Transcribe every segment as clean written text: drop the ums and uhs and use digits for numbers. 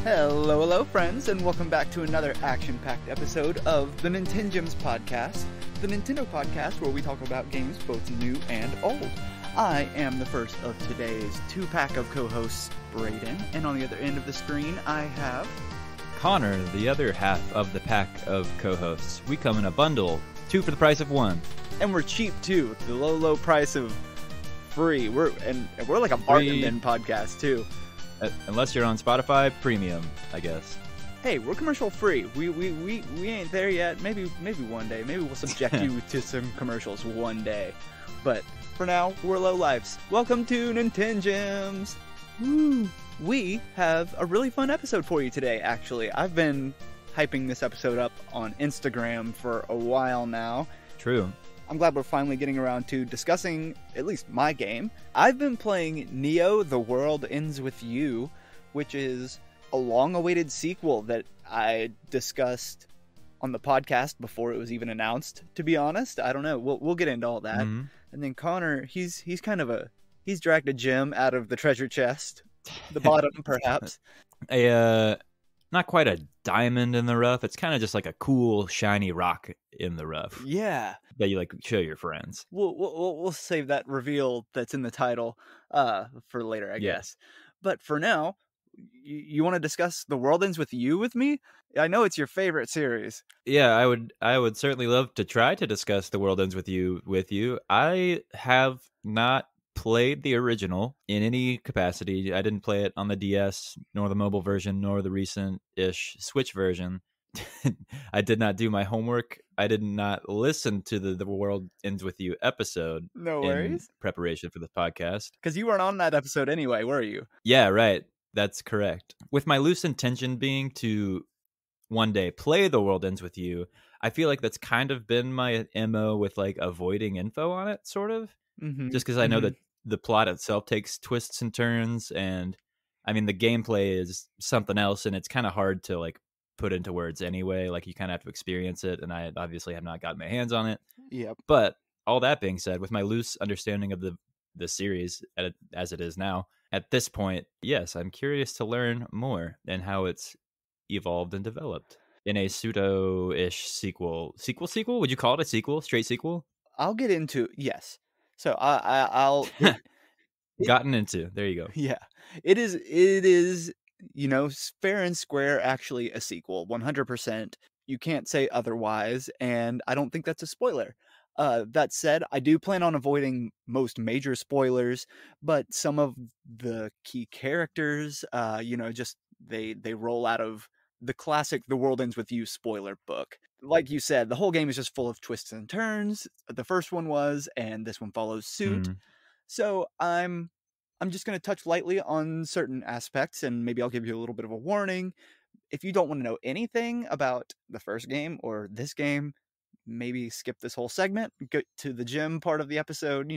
Hello, friends, and welcome back to another action-packed episode of the NintenGems podcast, the Nintendo podcast where we talk about games both new and old. I am the first of today's two-pack of co-hosts, Braydon, and on the other end of the screen, I have... Connor, the other half of the pack of co-hosts. We come in a bundle, 2 for the price of 1. And we're cheap, too, the low price of free. We're like a bargain podcast, too. Unless you're on Spotify Premium, I guess. Hey, we're commercial free. We ain't there yet. Maybe one day. Maybe we'll subject you to some commercials one day. But for now, we're low lives. Welcome to NintenGems. Woo! We have a really fun episode for you today, actually. I've been hyping this episode up on Instagram for a while now. True. I'm glad we're finally getting around to discussing at least my game. I've been playing Neo: The World Ends With You, which is a long-awaited sequel that I discussed on the podcast before it was even announced, to be honest. I don't know. We'll get into all that. Mm-hmm. And then Connor, he's dragged a gem out of the treasure chest. The bottom, perhaps. Not quite a diamond in the rough. It's kind of just like a cool, shiny rock in the rough. Yeah. That you show your friends. We'll save that reveal that's in the title for later, I guess. But for now, you want to discuss The World Ends With You with me? I know it's your favorite series. Yeah, I would certainly love to try to discuss The World Ends With You. I have not played the original in any capacity. I didn't play it on the DS, nor the mobile version, nor the recent-ish Switch version. I did not do my homework. I did not listen to the World Ends With You episode. No worries. In preparation for the podcast. Because you weren't on that episode anyway, were you? Yeah, right. That's correct. With my loose intention being to one day play The World Ends With You, I feel like that's kind of been my MO with avoiding info on it, sort of. Mm-hmm. Just because I know that the plot itself takes twists and turns, and I mean the gameplay is something else, and it's kind of hard to put into words anyway. You kind of have to experience it, and I obviously have not gotten my hands on it. Yep. But all that being said, with my loose understanding of the series as it is now, at this point, yes, I'm curious to learn more and how it's evolved and developed in a pseudo-ish sequel. Sequel? Would you call it a sequel? Straight sequel? I'll get into yes. So I'll gotten into. There you go. Yeah, it is. Fair and square. Actually, a sequel, 100%. You can't say otherwise, and I don't think that's a spoiler. That said, I do plan on avoiding most major spoilers, but some of the key characters, just they roll out of the classic The World Ends With You spoiler book. Like you said, the whole game is just full of twists and turns. The first one was, and this one follows suit. So I'm just going to touch lightly on certain aspects, and maybe I'll give you a little bit of a warning. If you don't want to know anything about the first game or this game, maybe skip this whole segment, go to the gem part of the episode,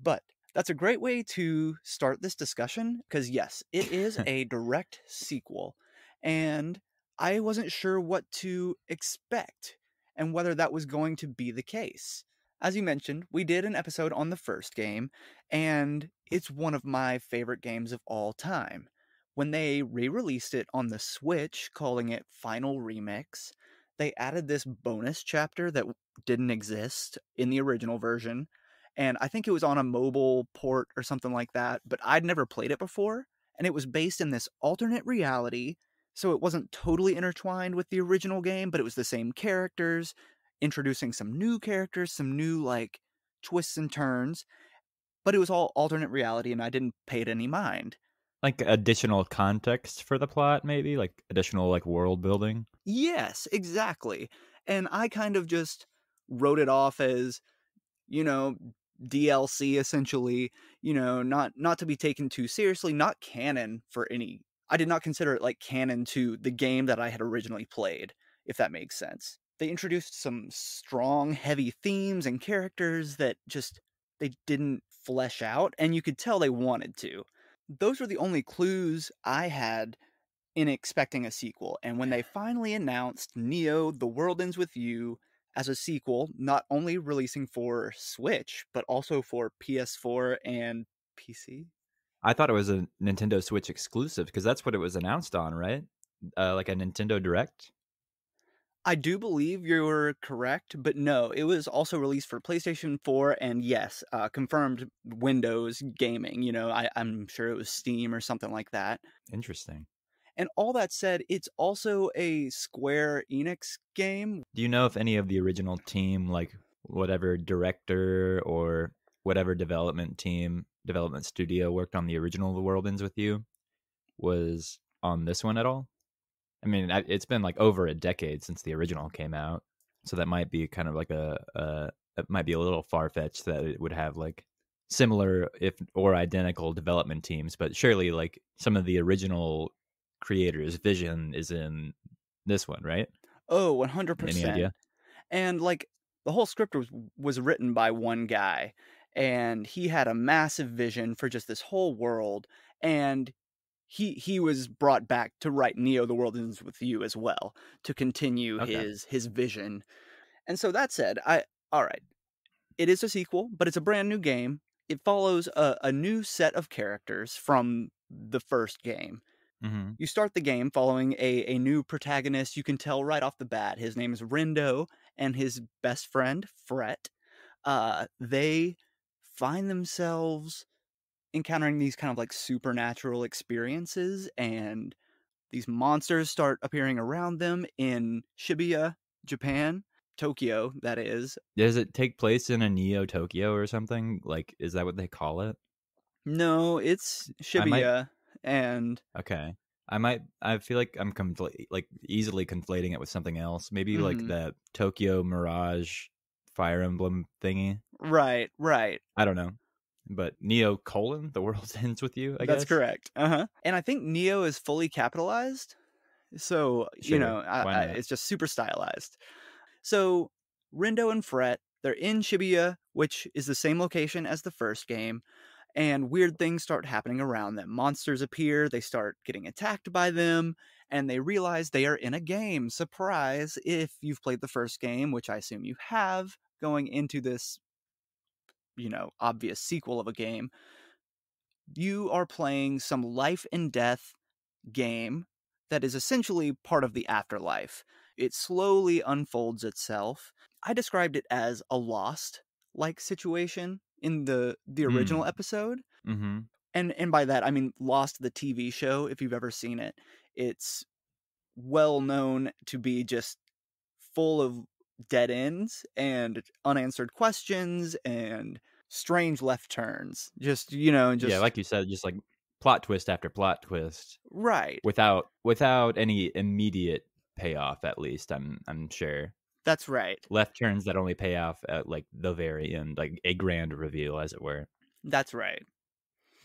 but that's a great way to start this discussion, because yes, it is a direct sequel, and I wasn't sure what to expect and whether that was going to be the case. As you mentioned, we did an episode on the first game, and it's one of my favorite games of all time. When they re-released it on the Switch, calling it Final Remix, they added this bonus chapter that didn't exist in the original version, and I think it was on a mobile port or something like that, but I'd never played it before, and it was based in this alternate reality, so it wasn't totally intertwined with the original game, but it was the same characters, introducing some new characters, some new, twists and turns, but it was all alternate reality, and I didn't pay it any mind. Additional context for the plot, maybe? Additional, world building? Yes, exactly. And I kind of just wrote it off as, DLC, essentially, not to be taken too seriously, not canon for any... I did not consider it canon to the game that I had originally played, if that makes sense. They introduced some strong, heavy themes and characters that they didn't flesh out, and you could tell they wanted to. Those were the only clues I had in expecting a sequel, and when they finally announced Neo: The World Ends With You as a sequel, not only releasing for Switch, but also for PS4 and PC, I thought it was a Nintendo Switch exclusive because that's what it was announced on, right? Like a Nintendo Direct. I do believe you're correct, but no, it was also released for PlayStation 4 and yes, confirmed Windows gaming. I'm sure it was Steam or something like that. Interesting. And all that said, it's also a Square Enix game. Do you know if any of the original team, like whatever director or whatever development studio worked on the original The World Ends with You, was on this one at all? I mean, it's been like over a decade since the original came out, so that might be kind of like it might be a little far fetched that it would have like similar if or identical development teams, but surely like some of the original creators' vision is in this one, right? Oh, Any 100%. idea? And like the whole script was written by one guy, and he had a massive vision for just this whole world, and he was brought back to write Neo the World Ends with You as well to continue Okay. his vision. And so that said, I all right, it is a sequel, but it's a brand new game. It follows a new set of characters from the first game. Hmm. You start the game following a new protagonist. You can tell right off the bat. His name is Rindo, and his best friend, Fret. They find themselves encountering these kind of like supernatural experiences, and these monsters start appearing around them in Shibuya, Japan, Tokyo, that is. Does it take place in a Neo Tokyo or something? Like, is that what they call it? No, it's I might. Shibuya, and Okay. I feel like I'm like easily conflating it with something else. Maybe like mhm. that Tokyo Mirage Fire Emblem thingy. Right, right. I don't know. But Neo colon, the world ends with you, I That's guess. correct. Uh-huh. And I think Neo is fully capitalized. So, Sure. Why not? it's just super stylized. So, Rindo and Fret, they're in Shibuya, which is the same location as the first game, and weird things start happening around them. Monsters appear, they start getting attacked by them, and they realize they are in a game. Surprise, if you've played the first game, which I assume you have, going into this, obvious sequel of a game, you are playing some life and death game that is essentially part of the afterlife. It slowly unfolds itself. I described it as a Lost like situation in the original Mm. episode. Mm-hmm. And by that I mean Lost the TV show, if you've ever seen it. It's well known to be just full of dead ends and unanswered questions and strange left turns. Just, Yeah, just like you said, just like plot twist after plot twist right. without any immediate payoff, at least, I'm sure. That's right. Left turns that only pay off at like the very end, like a grand reveal, as it were. That's right.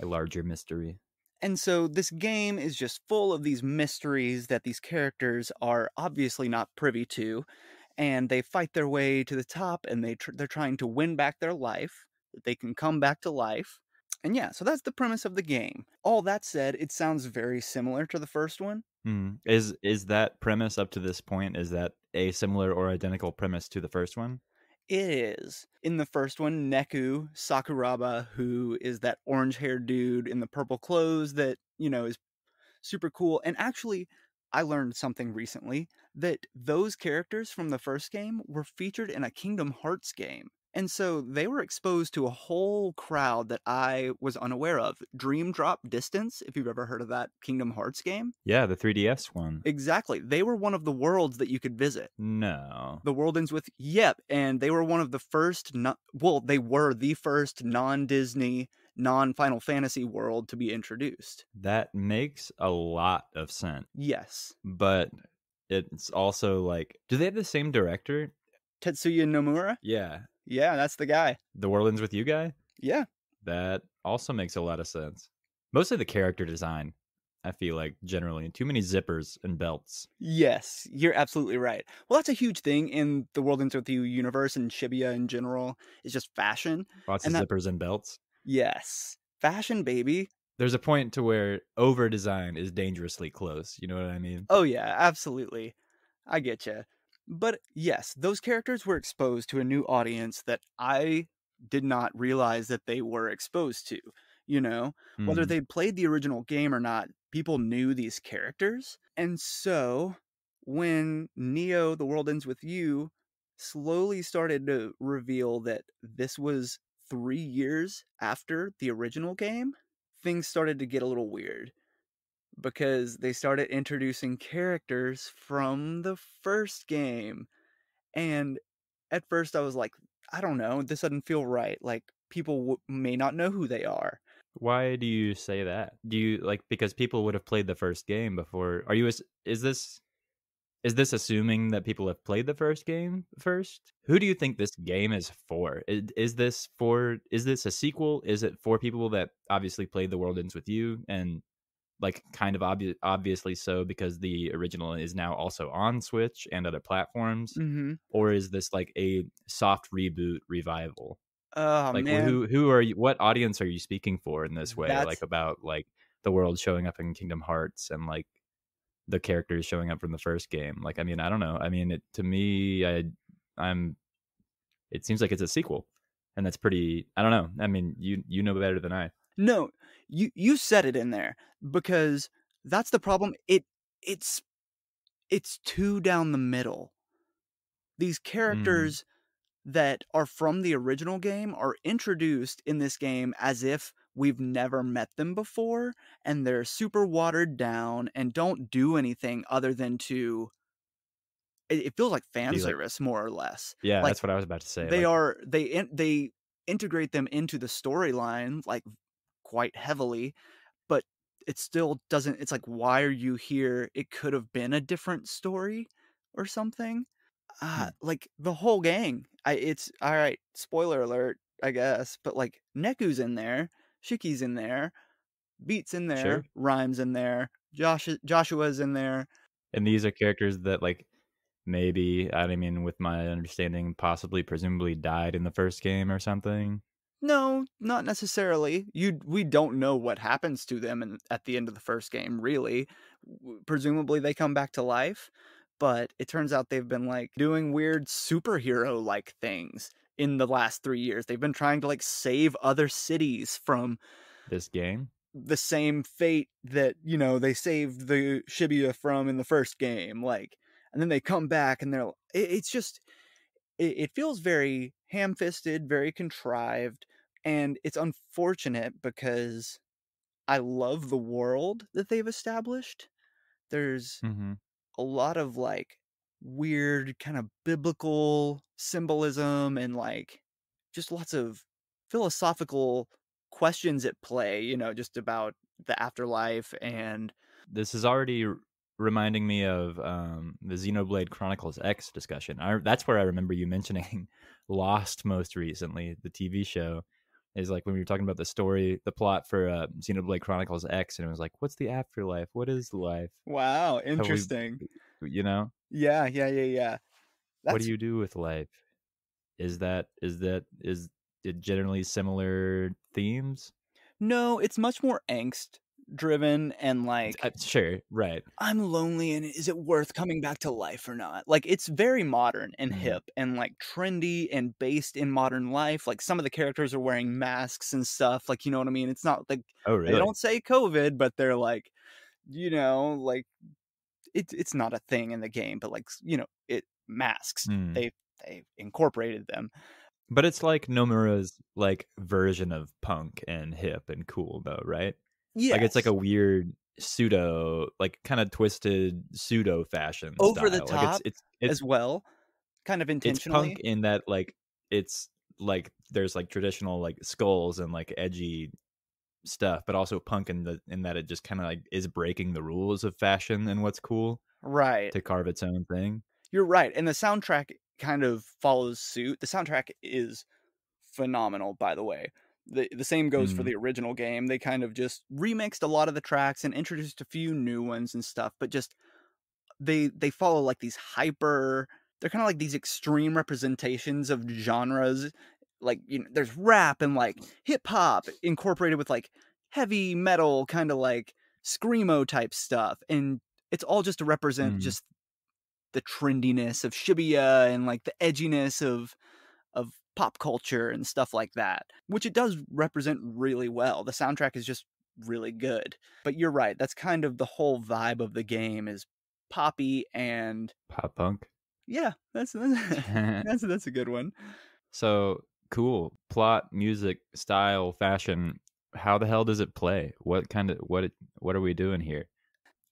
A larger mystery. And so this game is just full of these mysteries that these characters are obviously not privy to, and they fight their way to the top, and they're trying to win back their life, that they can come back to life. And yeah, so that's the premise of the game. All that said, it sounds very similar to the first one. Mm. Is that premise up to this point? Is that a similar or identical premise to the first one? It is. In the first one, Neku Sakuraba, who is that orange-haired dude in the purple clothes that, is super cool. And actually, I learned something recently that those characters from the first game were featured in a Kingdom Hearts game. And so they were exposed to a whole crowd that I was unaware of. Dream Drop Distance, if you've ever heard of that Kingdom Hearts game. Yeah, the 3DS one. Exactly. They were one of the worlds that you could visit. No. The world ends with yep, and they were one of the first they were the first non-Disney, non-Final Fantasy world to be introduced. That makes a lot of sense. Yes. But it's also like, do they have the same director? Tetsuya Nomura? Yeah. Yeah, that's the guy. The World Ends with You guy? Yeah. That also makes a lot of sense. Mostly the character design, I feel like, generally. Too many zippers and belts. Yes, you're absolutely right. Well, that's a huge thing in the World Ends With You universe and Shibuya in general is just fashion. Lots of And that, zippers and belts. yes, fashion, baby. There's a point to where over design is dangerously close. You know what I mean? Oh, yeah, absolutely. I get you. But yes, those characters were exposed to a new audience that I did not realize that they were exposed to. you know? Whether Mm. they'd played the original game or not, people knew these characters. And so when Neo: The World Ends With You slowly started to reveal that this was 3 years after the original game, things started to get a little weird because they started introducing characters from the first game. And at first I was like, I don't know, this doesn't feel right. Like people may not know who they are. Why do you say that? Do you like because people would have played the first game before? Are you is this assuming that people have played the first game first? Who do you think this game is for? Is this a sequel? Is it for people that obviously played The World Ends With You and like kind of obviously so because the original is now also on Switch and other platforms? Mhm. Or is this like a soft reboot revival? Oh Like man, who are you, what audience are you speaking for in this way? Like that's about like the world showing up in Kingdom Hearts and like the characters showing up from the first game. Like I mean, I don't know. I mean, it to me I'm it seems like it's a sequel. And that's pretty I don't know. I mean, you know better than I. no, you said it in there because that's the problem. It's it's too down the middle. These Mm, characters that are from the original game are introduced in this game as if we've never met them before, and they're super watered down and don't do anything other than to it feels like fan be like service more or less. yeah, Like that's what I was about to say. they Like are they integrate them into the storyline like quite heavily, but it still doesn't it's like why are you here? It could have been a different story or something. hmm, Like the whole gang. It's all right. Spoiler alert, I guess. But like Neku's in there, Shiki's in there, Beat's in there, sure. Rhymes in there, Joshua's in there. And these are characters that like maybe I mean with my understanding possibly presumably died in the first game or something. No, not necessarily. We don't know what happens to them at the end of the first game, really. Presumably they come back to life, but it turns out they've been like doing weird superhero like things in the last 3 years. They've been trying to like save other cities from This game. the same fate that, they saved the Shibuya from in the first game, like, and then they come back and it's just it feels very ham-fisted, very contrived, and it's unfortunate because I love the world that they've established. There's Mhm. a lot of like weird kind of biblical symbolism and like just lots of philosophical questions at play, just about the afterlife and This is already reminding me of the Xenoblade Chronicles X discussion. That's where I remember you mentioning Lost most recently, the TV show. Is like when we were talking about the story, the plot for Xenoblade Chronicles X, and it was like, what's the afterlife? What is life? wow, Have we, interesting. you know, Yeah, yeah, yeah, yeah. what do That's you do with life? Is it generally similar themes? no, it's much more angst driven and like Sure, right. I'm lonely and is it worth coming back to life or not? Like it's very modern and Mm. hip and like trendy and based in modern life. Like some of the characters are wearing masks and stuff. Like, you know what I mean? It's not like Oh, they really? don't say COVID, but they're like, like it's not a thing in the game, but like, it masks. Mm. They incorporated them. But it's like Nomura's, like, version of punk and hip and cool though, right? Like, it's like Yes. a weird pseudo like, kinda twisted pseudo fashion Over the style. Like, top as well, kind of it's punk intentionally. in that, like, it's like, there's, like, traditional, like, skulls and, like, edgy stuff, but also punk in that it just kinda, like, is breaking the rules of fashion and what's cool Right. to carve its own thing. You're right, and the soundtrack kind of follows suit. The soundtrack is phenomenal, by the way. The same goes for Mm, the original game. They kind of just remixed a lot of the tracks and introduced a few new ones and stuff, but just they follow like these hyper they're kind of like these extreme representations of genres. Like, there's rap and like hip hop incorporated with like heavy metal kind of like screamo type stuff, and it's all just to represent mm. just the trendiness of Shibuya and like the edginess of pop culture and stuff like that, which it does represent really well. The soundtrack is just really good. But you're right, that's kind of the whole vibe of the game is poppy and Pop punk. yeah, that's that's a good one. So cool. Plot, music, style, fashion. How the hell does it play? What are we doing here?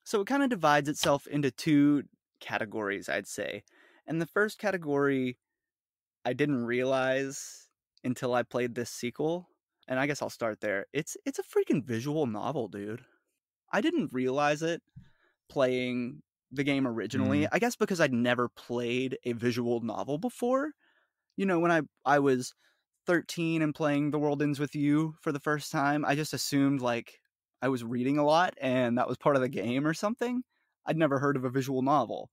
So it kind of divides itself into two categories, I'd say. And the first category I didn't realize until I played this sequel, and I guess I'll start there. It's a freaking visual novel, dude. I didn't realize it playing the game originally. Mm, I guess because I'd never played a visual novel before. When I was 13 and playing The World Ends With You for the first time, I just assumed like I was reading a lot and that was part of the game or something. I'd never heard of a visual novel.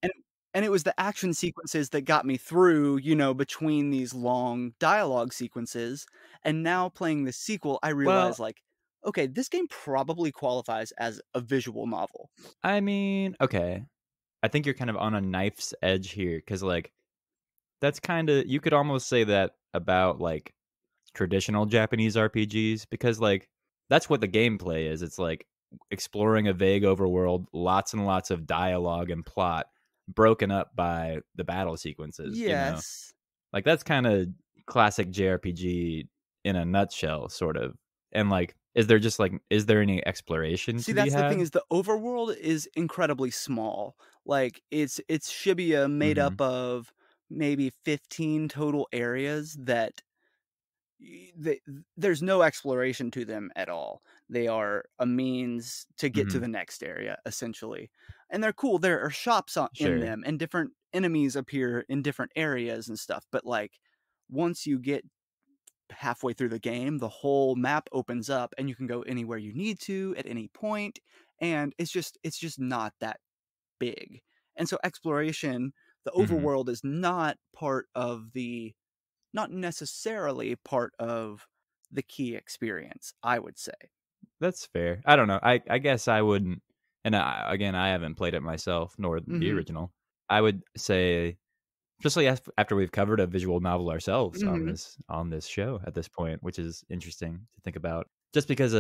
And and it was the action sequences that got me through, between these long dialogue sequences. And now playing the sequel, I realize well, like, okay, this game probably qualifies as a visual novel. I mean, okay. I think you're kind of on a knife's edge here because, like, that's kind of you could almost say that about like traditional Japanese RPGs because, like, that's what the gameplay is. It's like exploring a vague overworld, lots and lots of dialogue and plot, broken up by the battle sequences. Yes. Like that's kind of classic JRPG in a nutshell, sort of. And like, is there any exploration See, to be that's the thing had? is the overworld is incredibly small. Like it's Shibuya made Mm-hmm. up of maybe 15 total areas that there's no exploration to them at all. They are a means to get to Mm-hmm. the next area, essentially. And they're cool. There are shops in Sure. them, and different enemies appear in different areas and stuff. But like, once you get halfway through the game, the whole map opens up, and you can go anywhere you need to at any point. And it's just not that big. And so exploration, the Mm-hmm. overworld is not necessarily part of the key experience, I would say. That's fair. I don't know. I guess I wouldn't. And again, I haven't played it myself, nor the Mhm. original. I would say, especially after we've covered a visual novel ourselves on Mhm. this show at this point, which is interesting to think about. Just because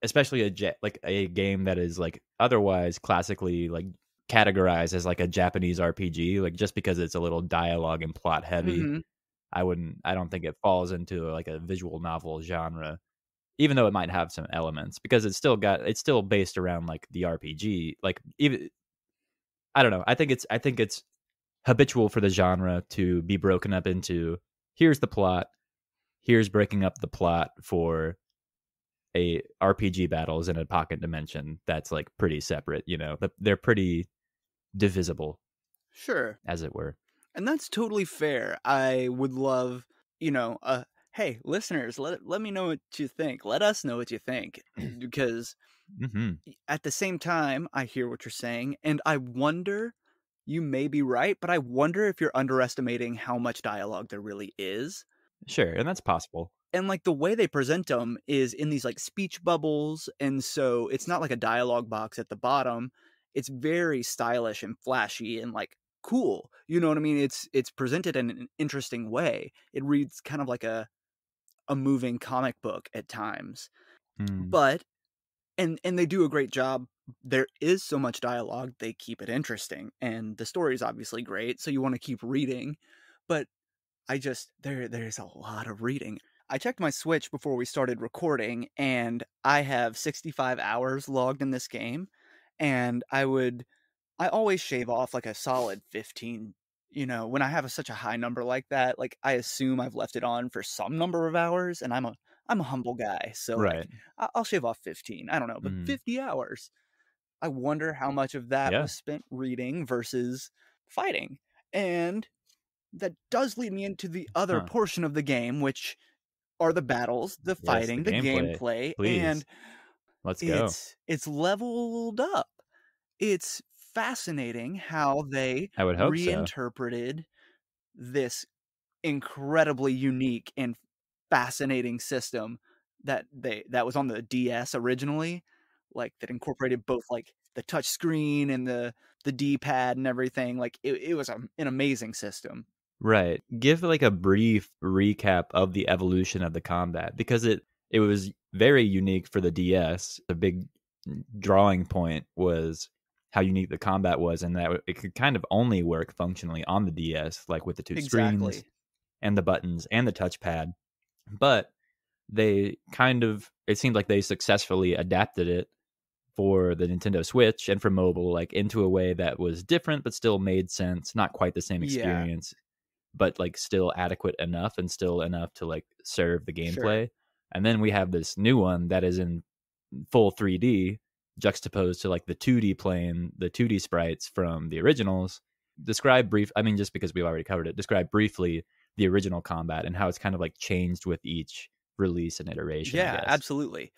especially like a game that is like otherwise classically like categorized as like a Japanese RPG, like just because it's a little dialogue and plot heavy, Mhm. I don't think it falls into like a visual novel genre, even though it might have some elements because it's still based around like the RPG. Like even I don't know. I think it's habitual for the genre to be broken up into here's the plot, here's breaking up the plot for a RPG battles in a pocket dimension that's like pretty separate, but they're pretty divisible, Sure. as it were. And that's totally fair. I would love, hey, listeners, let me know what you think. Let us know what you think because Hmm. at the same time, I hear what you're saying and I wonder you may be right, but I wonder if you're underestimating how much dialogue there really is. Sure, and that's possible. And like the way they present them is in these like speech bubbles, and so it's not like a dialogue box at the bottom. It's very stylish and flashy and like cool. You know what I mean? It's presented in an interesting way. It reads kind of like a moving comic book at times. Mm, But and they do a great job. There is so much dialogue, they keep it interesting. And the story is obviously great, so you want to keep reading. But there's a lot of reading. I checked my Switch before we started recording, and I have 65 hours logged in this game, and I always shave off like a solid 15. When I have such a high number like that, like I assume I've left it on for some number of hours, and I'm a humble guy, so like right. I'll shave off 15. I don't know, but Mm, 50 hours. I wonder how much of that yeah. was spent reading versus fighting. And that does lead me into the other Huh. portion of the game, which are the battles, the Yes, the fighting, the gameplay. gameplay, and Please, let's go. it's leveled up. It's fascinating how they I would hope so. reinterpreted this incredibly unique and fascinating system that was on the DS originally, like that incorporated both like the touch screen and the D-pad and everything. Like it was an amazing system. Right. Give like a brief recap of the evolution of the combat because it was very unique for the DS. The big drawing point was how unique the combat was and that it could kind of only work functionally on the DS, like with the two screens Exactly. and the buttons and the touchpad. But they kind of it seemed like they successfully adapted it for the Nintendo Switch and for mobile, like into a way that was different but still made sense. Not quite the same Yeah, experience, but like still adequate enough and still enough to like serve the sure. gameplay. And then we have this new one that is in full 3D juxtaposed to like the 2D plane, the 2D sprites from the originals. Describe brief, I mean, just because we've already covered it, describe briefly the original combat and how it's kind of like changed with each release and iteration, I Yeah, guess. absolutely.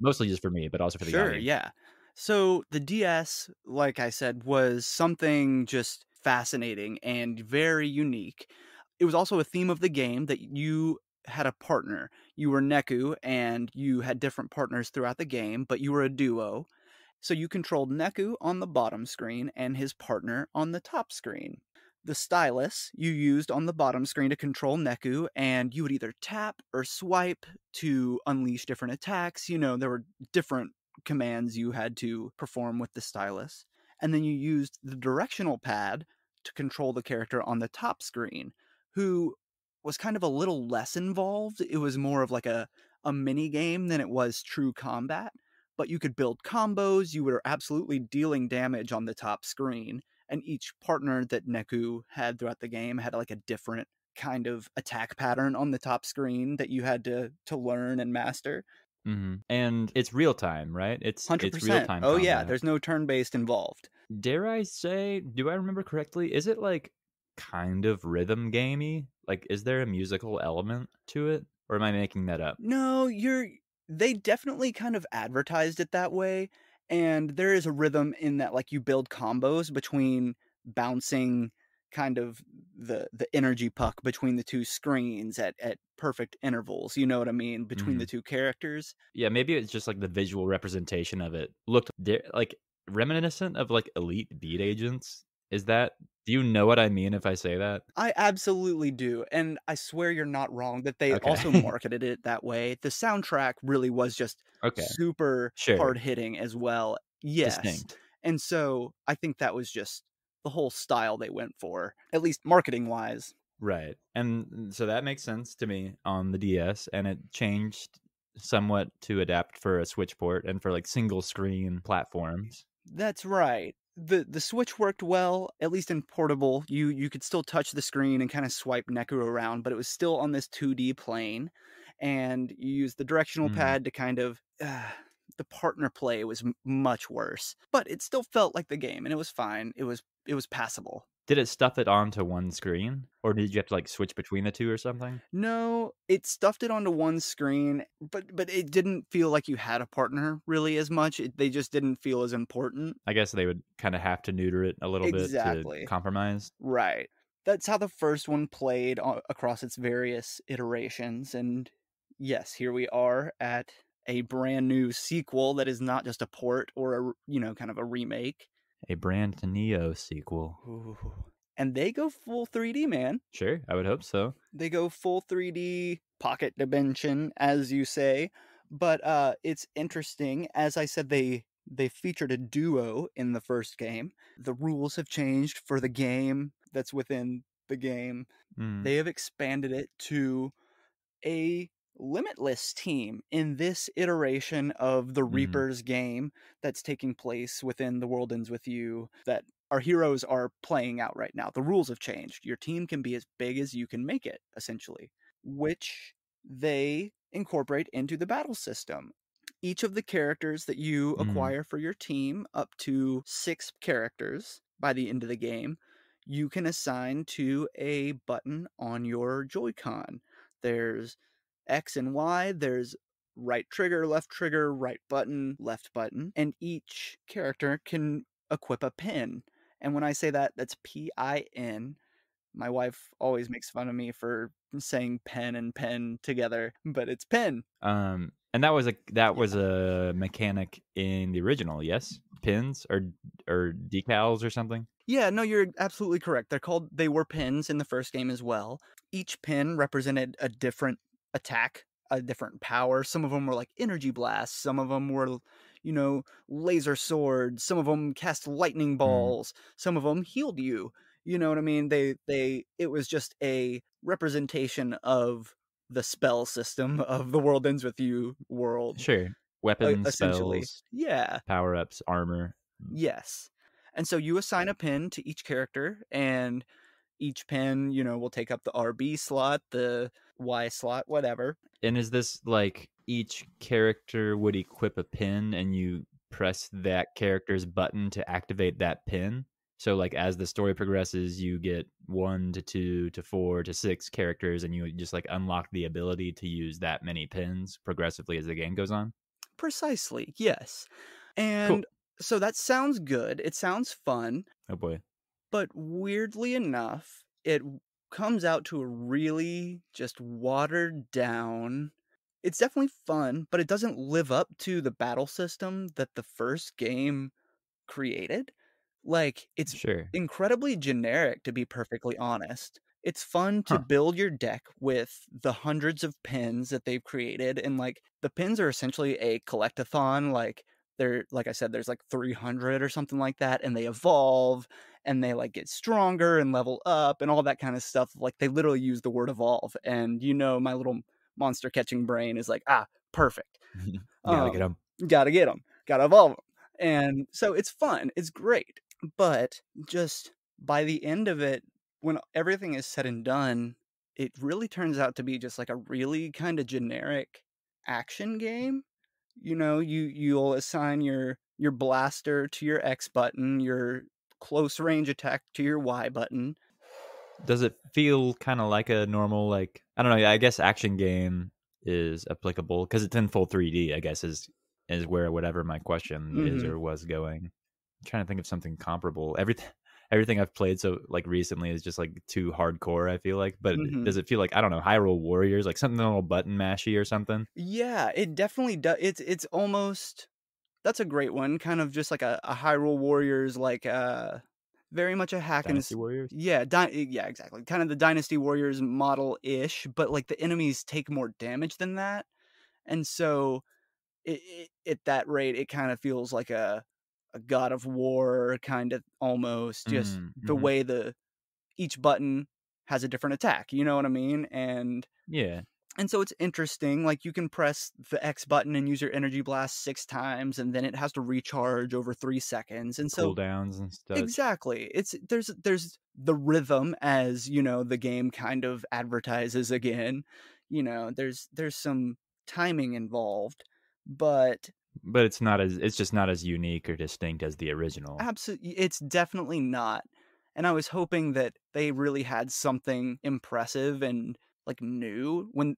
Mostly just for me, but also for the Sure, audience. yeah. So the DS, like I said, was something just fascinating and very unique. It was also a theme of the game that you had a partner. You were Neku and you had different partners throughout the game, but you were a duo. So you controlled Neku on the bottom screen and his partner on the top screen. The stylus you used on the bottom screen to control Neku, and you would either tap or swipe to unleash different attacks. You know, there were different commands you had to perform with the stylus. And then you used the directional pad to control the character on the top screen, who was kind of a little less involved. It was more of like a mini game than it was true combat, but you could build combos. You were absolutely dealing damage on the top screen, and each partner that Neku had throughout the game had like a different kind of attack pattern on the top screen that you had to learn and master. And it's real time, right? It's real 100%. time Oh yeah, combat. there's no turn-based involved. Dare I say, do I remember correctly? Is it like kind of rhythm gamey? Like, is there a musical element to it? Or am I making that up? No, they definitely kind of advertised it that way, and there is a rhythm in that, like, you build combos between bouncing kind of the energy puck between the 2 screens at perfect intervals, you know what I mean, between the Hmm. 2 characters. Yeah, maybe it's just like the visual representation of it looked like reminiscent of like Elite Beat Agents. Is that, do you know what I mean if I say that? I absolutely do, and I swear you're not wrong that they also Okay. marketed it that way. The soundtrack really was just Okay. super Sure. hard hitting as well. Yes. Distinct. And so I think that was just the whole style they went for, at least marketing wise. Right. And so that makes sense to me on the DS, and it changed somewhat to adapt for a Switch port and for like single screen platforms. That's right. The Switch worked well, at least in portable. You could still touch the screen and kind of swipe Neku around, but it was still on this 2D plane, and you used the directional Mm. pad to kind of the partner play was much worse, but it still felt like the game, and it was fine. It was passable. Did it stuff it onto one screen, or did you have to like switch between the two or something? No, it stuffed it onto one screen, but it didn't feel like you had a partner really as much. They just didn't feel as important. I guess they would kind of have to neuter it a little bit to Exactly. compromise. Right. That's how the first one played across its various iterations, and yes, here we are at a brand new sequel that is not just a port or kind of a remake. A brand Neo sequel. Ooh. And they go full 3D, man. Sure, I would hope so. They go full 3D pocket dimension, as you say. But it's interesting. As I said, they featured a duo in the first game. The rules have changed for the game that's within the game. Mm, They have expanded it to a limitless team in this iteration of the mhm, Reaper's game that's taking place within The World Ends With You that our heroes are playing out right now. The rules have changed. Your team can be as big as you can make it, essentially, which they incorporate into the battle system. Each of the characters that you mhm, acquire for your team, up to 6 characters by the end of the game, you can assign to a button on your Joy-Con. There's X and Y, there's right trigger, right button, left button, and each character can equip a pin. And when I say that, that's PIN. My wife always makes fun of me for saying pen and pen together, but it's pin. And that Yeah. was a mechanic in the original, yes? Pins or decals or something? Yeah, no, you're absolutely correct. They were pins in the first game as well. Each pin represented a different attack, a different power. Some of them were like energy blasts, some of them were, laser swords, some of them cast lightning Mm, balls, some of them healed you. You know what I mean? They it was just a representation of the spell system of the World Ends With You world, sure. Weapons, essentially. spells, Yeah. power-ups, armor. Yes. And so you assign a pin to each character, and each pin, will take up the RB slot, the Y slot, whatever. And is this like each character would equip a pin and you press that character's button to activate that pin? So like as the story progresses, you get 1 to 2 to 4 to 6 characters and you just like unlock the ability to use that many pins progressively as the game goes on? Precisely, yes. Cool. And so that sounds good. It sounds fun, Oh boy. but weirdly enough, comes out to a really just watered down. It's definitely fun, but it doesn't live up to the battle system that the first game created. Like, it's Sure. incredibly generic, to be perfectly honest. It's fun to Huh. build your deck with the hundreds of pins that they've created, and, like, the pins are essentially a collectathon, like I said, there's, like, 300 or something like that, and they evolve, and they, like, get stronger and level up and all that kinda stuff, like, they literally use the word "evolve," and, my little monster catching brain is like, "Ah, perfect." Gotta get Um, them. Gotta get them, gotta evolve 'em. And so it's fun, it's great, but just by the end of it, when everything is said and done, it really turns out to be just like a really kinda generic action game. You'll assign your blaster to your X button, your close range attack to your Y button. Does it feel kind of like a normal, like, I don't know, I guess action game is applicable because it's in full 3D, I guess is where whatever my question is Mhm, or was going. I'm trying to think of something comparable. Everything I've played so like recently is just like too hardcore, I feel like. But mhm. does it feel like, I don't know, Hyrule Warriors, like something a little button mashy or something? Yeah, it definitely does. It's almost That's a great one, kind of just like a Hyrule Warriors, like, very much a hack and Dynasty s Warriors? yeah, yeah, exactly, kind of the Dynasty Warriors model-ish, but, like, the enemies take more damage than that, and so at that rate, it kinda feels like a God of War, kinda almost, just Mm, the hmm. way each button has a different attack, you know what I mean? Yeah, And so it's interesting, like, you can press the X button and use your energy blast 6 times, and then it has to recharge over 3 seconds, and so cooldowns and such. exactly, there's the rhythm as, the game kind of advertises again, there's some timing involved, but But it's just not as unique or distinct as the original. absolutely, it's definitely not, and I was hoping that they really had something impressive and, like, new when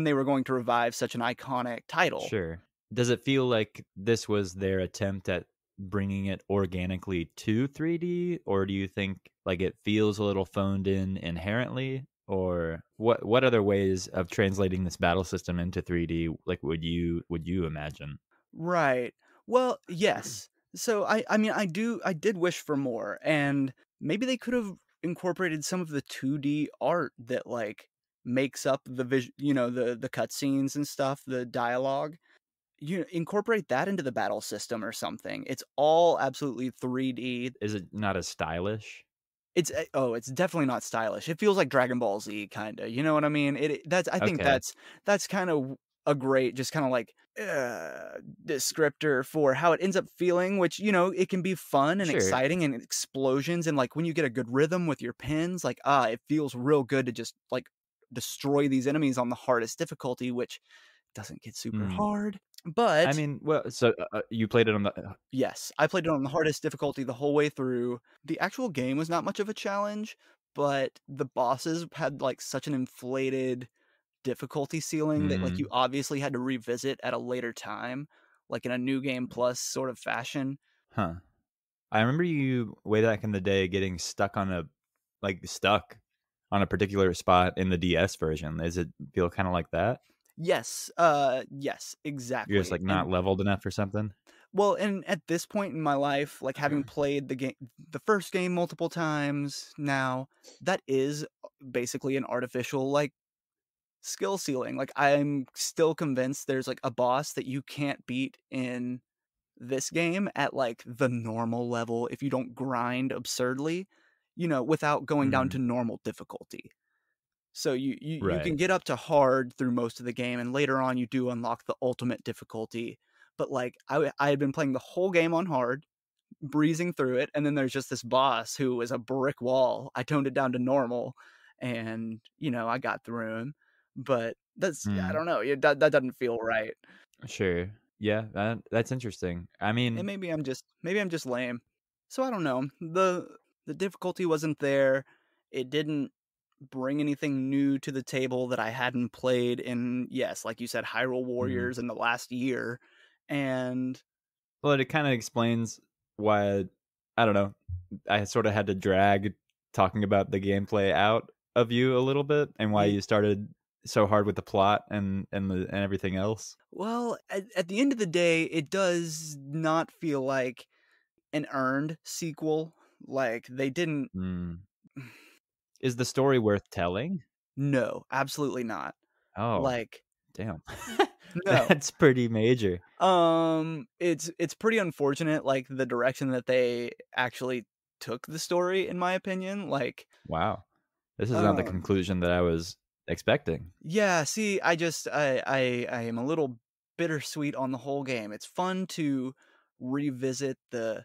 they were going to revive such an iconic title. Sure. Does it feel like this was their attempt at bringing it organically to 3D, or do you think like it feels a little phoned in inherently? Or what other ways of translating this battle system into 3D like would you imagine? Right. Well, yes. So I mean I did wish for more, and maybe they could have incorporated some of the 2D art that, like, makes up the cutscenes and stuff, the dialogue. You incorporate that into the battle system or something. It's all absolutely 3D. Is it not as stylish? It's definitely not stylish. It feels like Dragon Ball Z kinda, you know what I mean? That's I think Okay. that's kind of a great just kinda like, descriptor for how it ends up feeling, which, it can be fun and Sure. exciting and explosions, and, like, when you get a good rhythm with your pins, like, it feels real good to just, like, destroy these enemies on the hardest difficulty, which doesn't get super Mm. hard, I but mean, well, so you played it on the yes, I played it on the hardest difficulty the whole way through. The actual game was not much of a challenge, but the bosses had, like, such an inflated difficulty ceiling that, like, you mm, obviously had to revisit at a later time, like, in a new game plus sort of fashion. huh. I remember you way back in the day getting stuck on a particular spot in the DS version. Does it feel kind of like that? Yes, You're just, exactly, like, not and leveled enough or something? well, and at this point in my life, like, having played the first game multiple times now, that is basically an artificial, like, skill ceiling, like, I'm still convinced there's, like, a boss that you can't beat in this game at, like, the normal level if you don't grind absurdly, without going down Mhm. to normal difficulty. So you Right. can get up to hard through most of the game, and later on, you do unlock the ultimate difficulty, but, like, I had been playing the whole game on hard, breezing through it, and then there's just this boss who is a brick wall. I toned it down to normal, and, I got through him, but I Mhm. don't know, that doesn't feel right. Sure. Yeah, that's interesting. I And mean, maybe I'm just lame. So I don't know. The difficulty wasn't there. It didn't bring anything new to the table that I hadn't played in, yes, like you said, Hyrule mhm. Warriors in the last year. And Well, it kinda explains why I don't know, I sorta had to drag talking about the gameplay out of you a little bit and why ye you started so hard with the plot and everything else. well, at the end of the day, it does not feel like an earned sequel. Like they didn't. Mm. Is the story worth telling? No, absolutely not. Oh, Like damn. no. That's pretty major. It's pretty unfortunate, like, the direction that they actually took the story, in my opinion, like, Wow. This is not the um conclusion that I was expecting. yeah, see, I am a little bittersweet on the whole game. It's fun to revisit the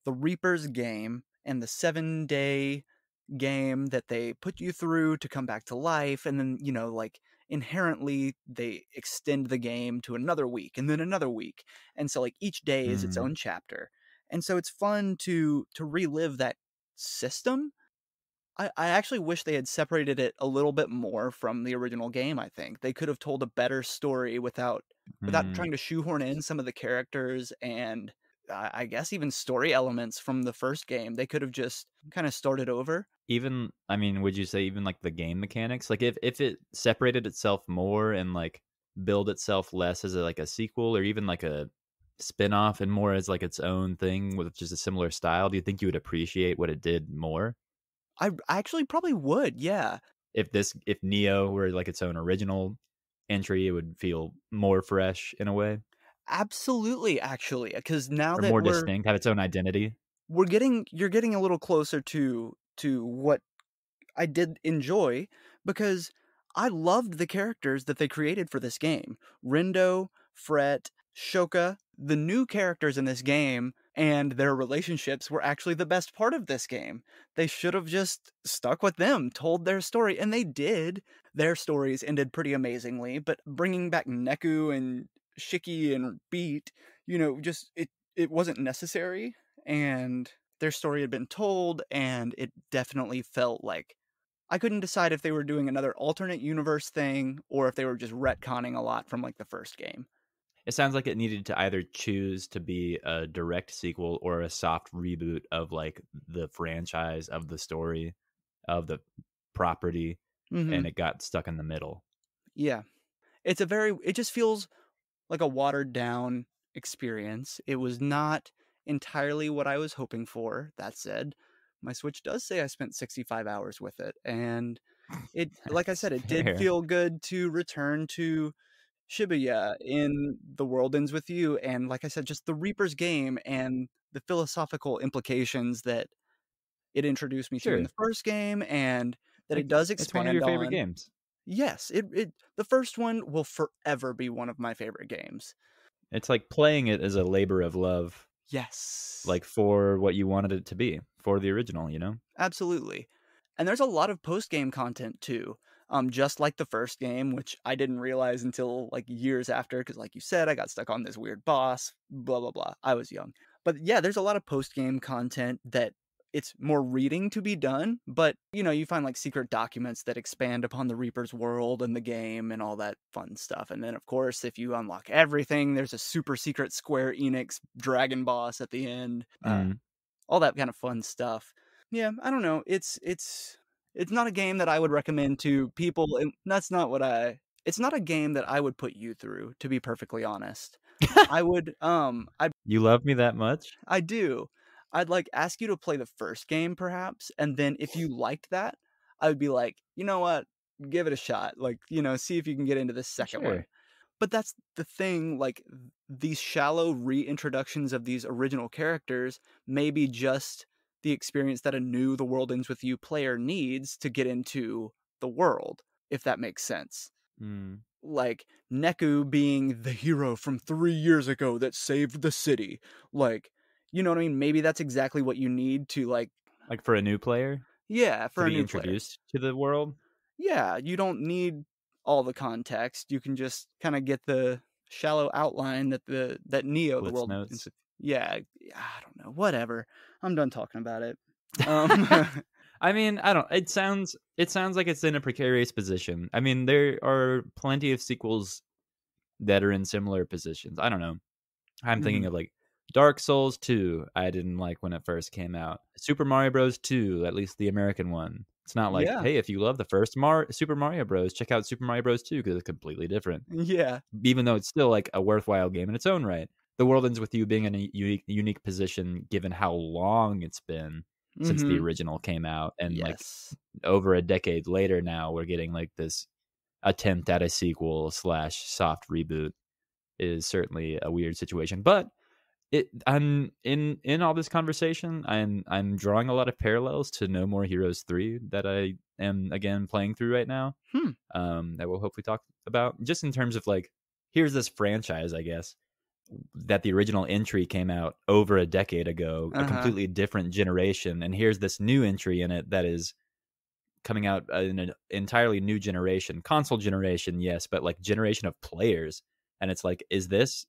Reaper's game and the 7-day game that they put you through to come back to life, and then, like, inherently, they extend the game to another week, and then another week, and so, like, each day is its Mm. own chapter, and so it's fun to relive that system. I actually wish they had separated it a little bit more from the original game, I think. They could have told a better story without Mm. trying to shoehorn in some of the characters and, I guess even story elements from the first game. They could have just kinda started over. Even I mean, would you say even, like, the game mechanics? Like, if it separated itself more and, like, build itself less as, like, a sequel or even, like, a spin-off and more as, like, its own thing with just a similar style, do you think you would appreciate what it did more? I actually probably would, yeah. If Neo were, like, its own original entry, it would feel more fresh in a way Absolutely, actually, because now or that more we're distinct, have its own identity? we're getting you're getting a little closer to what I did enjoy because I loved the characters that they created for this game. Rindo, Fret, Shoka, the new characters in this game and their relationships were actually the best part of this game. They should have just stuck with them, told their story, and they did. Their stories ended pretty amazingly, but bringing back Neku and Shiki and Beat, just it wasn't necessary and their story had been told and it definitely felt like I couldn't decide if they were doing another alternate universe thing or if they were just retconning a lot from, like, the first game. It sounds like it needed to either choose to be a direct sequel or a soft reboot of, like, the franchise, of the story, of the property, and Mhm. it got stuck in the middle. Yeah. It just feels like a watered down experience. It was not entirely what I was hoping for. That said, my Switch does say I spent 65 hours with it, and like I That's said, it did fair. feel good to return to Shibuya in The World Ends With You, and like I said, just the Reaper's game and the philosophical implications that it introduced me to in Sure. the first game and that it Like, does it's one of your expand favorite on. games. Yes, the first one will forever be one of my favorite games. It's like playing it as a labor of love, Yes. like, for what you wanted it to be, for the original, you know? Absolutely. And there's a lot of post-game content too. Just like the first game, which I didn't realize until like years after, because like you said, I got stuck on this weird boss, blah blah blah. I was young. But yeah, there's a lot of post-game content that it's more reading to be done, but you find like secret documents that expand upon the Reaper's world and the game and all that fun stuff. And then of course, if you unlock everything, there's a super secret Square Enix dragon boss at the end. Mm. All that kind of fun stuff. Yeah, I don't know. It's not a game that I would recommend to people, and that's not what I. It's not a game that I would put you through, to be perfectly honest. I would, You love me that much? I do. I'd, like, ask you to play the first game perhaps, and then if you liked that, I would be like, "You know what? Give it a shot." Like, see if you can get into the second one. Sure. But that's the thing, like, these shallow reintroductions of these original characters may be just the experience that a new The World Ends With You player needs to get into the world, if that makes sense. Mm. Like, Neku being the hero from 3 years ago that saved the city. Like, you know what I mean? Maybe that's exactly what you need to, like, Like, for a new player yeah, to for a be new player. introduced to the world? Yeah, you don't need all the context. You can just kinda get the shallow outline that Neo, the Cliff's world ends Notes? with. Yeah, I don't know, whatever. I'm done talking about it. Um, I mean, I don't it sounds like it's in a precarious position. I mean, there are plenty of sequels that are in similar positions. I don't know. I'm thinking mhm. of, like, Dark Souls 2, I didn't like when it first came out. Super Mario Bros. 2, at least the American one. It's not like, Yeah, "Hey, if you love the first Super Mario Bros., check out Super Mario Bros. 2 because it's completely different." yeah. Even though it's still, like, a worthwhile game in its own right. The World Ends With You being in a unique position given how long it's been since the Mhm. original came out, and, like, Yes. over a decade later now, we're getting, like, this attempt at a sequel/soft slash soft reboot is certainly a weird situation, but I'm in all this conversation, I'm drawing a lot of parallels to No More Heroes 3 that I am, again, playing through right now, Hmm. that we'll hopefully talk about, just in terms of, like, here's this franchise, I guess, that the original entry came out over a decade ago, a Uh-huh. completely different generation, and here's this new entry in it that is coming out in an entirely new generation, console generation, yes, but like generation of players. And it's like, is this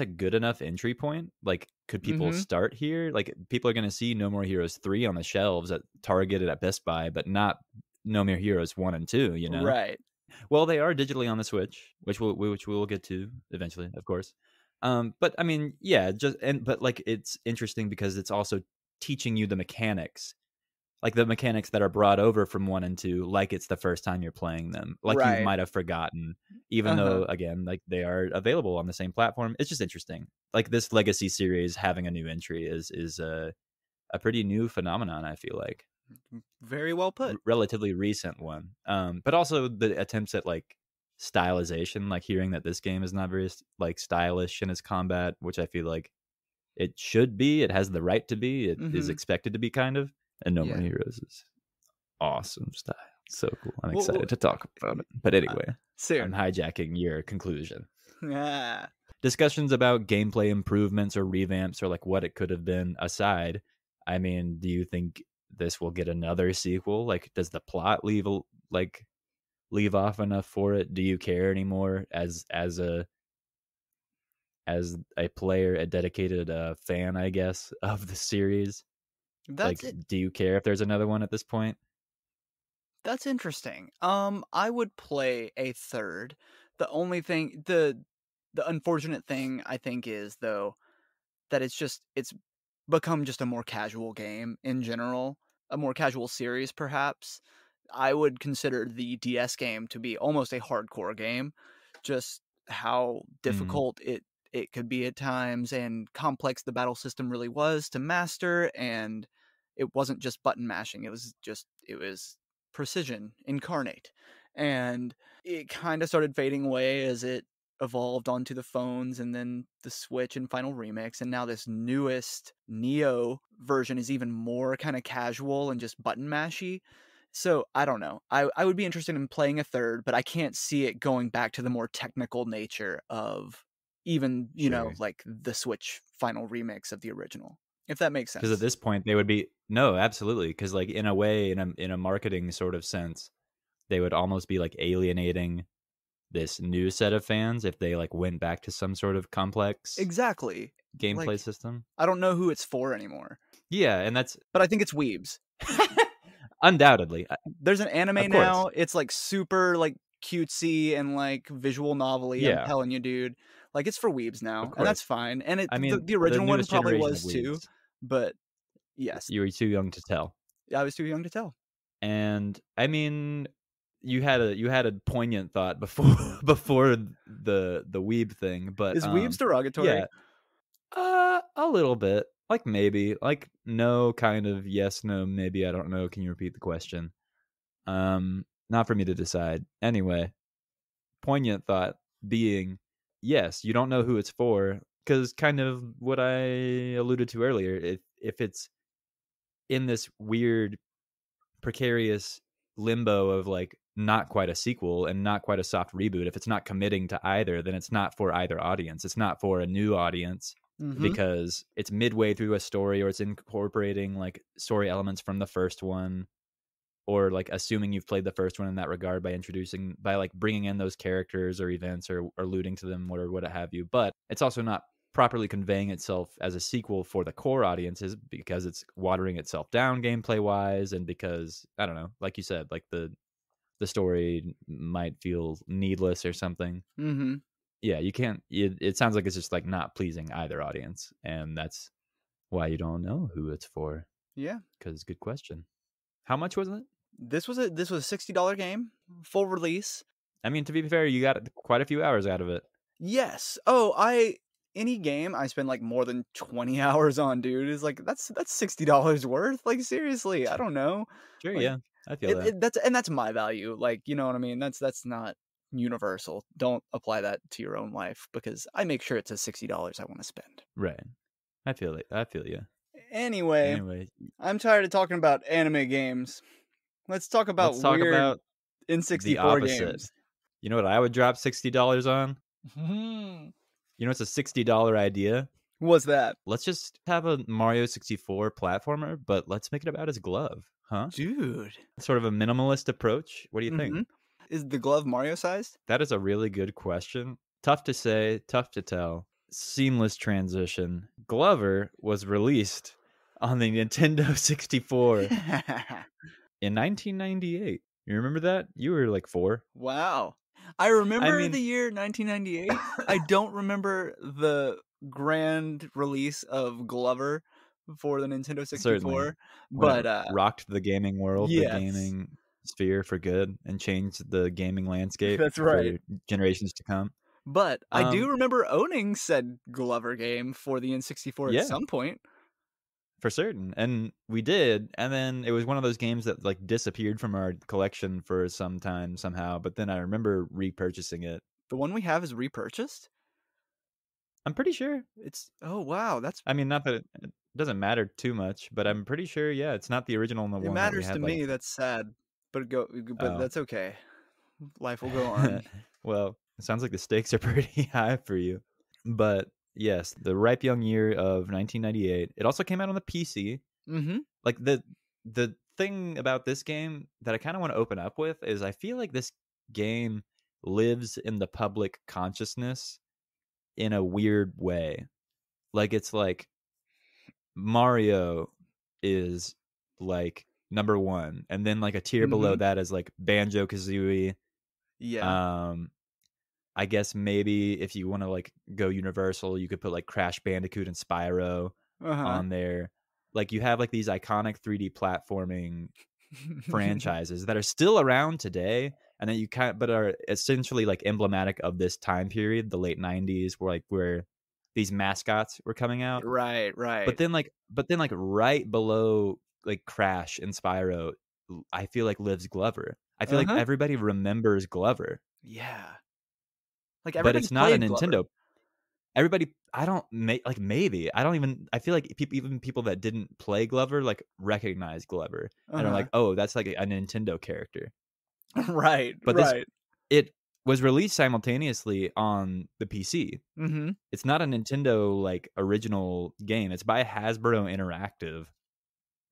a good enough entry point? Like, could people Mhm. start here? Like, people are going to see No More Heroes 3 on the shelves at Target and at Best Buy, but not No More Heroes 1 and 2, you know? Right. Well, they are digitally on the Switch, which we will get to eventually, of course. But I mean, yeah, but like, it's interesting because it's also teaching you the mechanics, like the mechanics that are brought over from 1 and 2, like it's the first time you're playing them, like you Right. might have forgotten, even Uh-huh. though, again, like, they are available on the same platform. It's just interesting. Like, this legacy series having a new entry is a pretty new phenomenon, I feel like. Very well put. Relatively recent one. But also the attempts at, like, stylization, like hearing that this game is not very, like, stylish in its combat, which I feel like it should be. It has the right to be. It is Mhm. expected to be, kind of. And No More Yeah. Heroes is awesome style. So cool. I'm Well, excited to talk about it. But uh, anyway, I'm soon. hijacking your conclusion. Ah. Discussions about gameplay improvements or revamps or like what it could have been aside, I mean, do you think this will get another sequel? Like, does the plot leave off enough for it? Do you care anymore as a player, a dedicated fan, I guess, of the series? That's Like, it. do you care if there's another one at this point? That's interesting. I would play a third. The only thing the unfortunate thing I think is though that it's become just a more casual game in general, a more casual series perhaps. I would consider the DS game to be almost a hardcore game, just how Mm, difficult it could be at times and complex the battle system really was to master, and it wasn't just button mashing, it was precision incarnate. And it kind of started fading away as it evolved onto the phones and then the Switch and Final Remix, and now this newest Neo version is even more kind of casual and just button mashy. So I don't know. I would be interested in playing a third, but I can't see it going back to the more technical nature of even, sure. like the Switch Final Remix of the original. If that makes Because at sense. this point, they would be no, absolutely. Because, like, in a way, in a marketing sort of sense, they would almost be like alienating this new set of fans if they like went back to some sort of complex Exactly. gameplay Like system. I don't know who it's for anymore, Yeah, and that's but I think it's weebs. undoubtedly, There's an anime of course, now. It's like super like cutesy and like visual novelty. I'm yeah, telling you, dude. Like it's for weebs of now, and course. that's fine. And I mean, the the original one newest probably generation of was too, weebs, but yes, you were too young to tell. I was too young to tell. And I mean, you had a poignant thought before before the weeb thing, but Is weebs derogatory? yeah, a little bit. Like maybe, like no, kind of yes, no, maybe. I don't know. Can you repeat the question? Not for me to decide. Anyway, poignant thought being, yes, you don't know who it's for because kind of what I alluded to earlier. If it's in this weird precarious limbo of like not quite a sequel and not quite a soft reboot, if it's not committing to either, then it's not for either audience. It's not for a new audience Mm-hmm. because it's midway through a story or it's incorporating like story elements from the first one, or like assuming you've played the first one in that regard by like bringing in those characters or events or alluding to them or what have you. But it's also not properly conveying itself as a sequel for the core audiences because it's watering itself down gameplay wise, and because I don't know, like you said, like the story might feel needless or something. Mm-hmm. Yeah, you can't. It sounds like it's just like not pleasing either audience, and that's why you don't know who it's for. Yeah. Because good question. How much was it? This was a $60 game, full release. I mean, to be fair, you got quite a few hours out of it. Yes. Oh, any game I spend like more than 20 hours on, dude, is like that's $60 worth. Like seriously, I don't know. Sure, Like yeah, I feel that. that's my value. Like, you know what I mean? That's not universal. Don't apply that to your own life because I make sure it's a $60 I want to spend. Right, I feel it. I feel you. Anyway, Anyway, I'm tired of talking about anime games. Let's talk about let's talk weird about the N64 opposite. games. You know what I would drop $60 on? You know, it's a $60 idea. What's that? Let's just have a Mario 64 platformer, but let's make it about his glove, huh? Dude. Sort of a minimalist approach. What do you think? Mm-hmm. Is the glove Mario sized? That is a really good question. Tough to say, tough to tell. Seamless transition. Glover was released on the Nintendo 64 in 1998. You remember that? You were like 4. Wow. I I remember mean, the year 1998. I don't remember the grand release of Glover for the Nintendo certainly, 64, when it but rocked the gaming world, the yes, gaming sphere for good, and changed the gaming landscape that's right. for generations to come. But I do Um, remember owning said Glover game for the N64 at yeah, some point. for certain. And we did, and then it was one of those games that like disappeared from our collection for some time somehow, but then I remember repurchasing it. The one we have is repurchased. I'm pretty sure. It's oh wow, that's I mean, not that it doesn't matter too much, but I'm pretty sure, yeah, it's not the original it one that we matters to had like me. That's sad, but but oh. that's okay. Life will go on. Well, it sounds like the stakes are pretty high for you. But yes, the ripe young year of 1998. It also came out on the PC. Mm-hmm. Like the thing about this game that I kind of want to open up with is I feel like this game lives in the public consciousness in a weird way. Like it's like Mario is like number 1, and then like a tier below Mm-hmm. that is like Banjo-Kazooie. Yeah. um I guess maybe if you want to like go universal, you could put like Crash Bandicoot and Spyro Uh-huh. on there. Like you have like these iconic 3D platforming franchises that are still around today, and that you kind but are essentially like emblematic of this time period, the late 90s, where these mascots were coming out. Right, But right. then like right below like Crash and Spyro, I feel like lives Glover. I feel like Uh-huh. everybody remembers Glover, Yeah. Like, but everybody it's not a played Glover. Nintendo. Everybody, I don't make like maybe I don't even. I feel like even people that didn't play Glover like recognize Glover and are Uh-huh. like, oh, that's like a Nintendo character. Right, But right. it was released simultaneously on the PC. Mhm. It's not a Nintendo like original game. It's by Hasbro Interactive,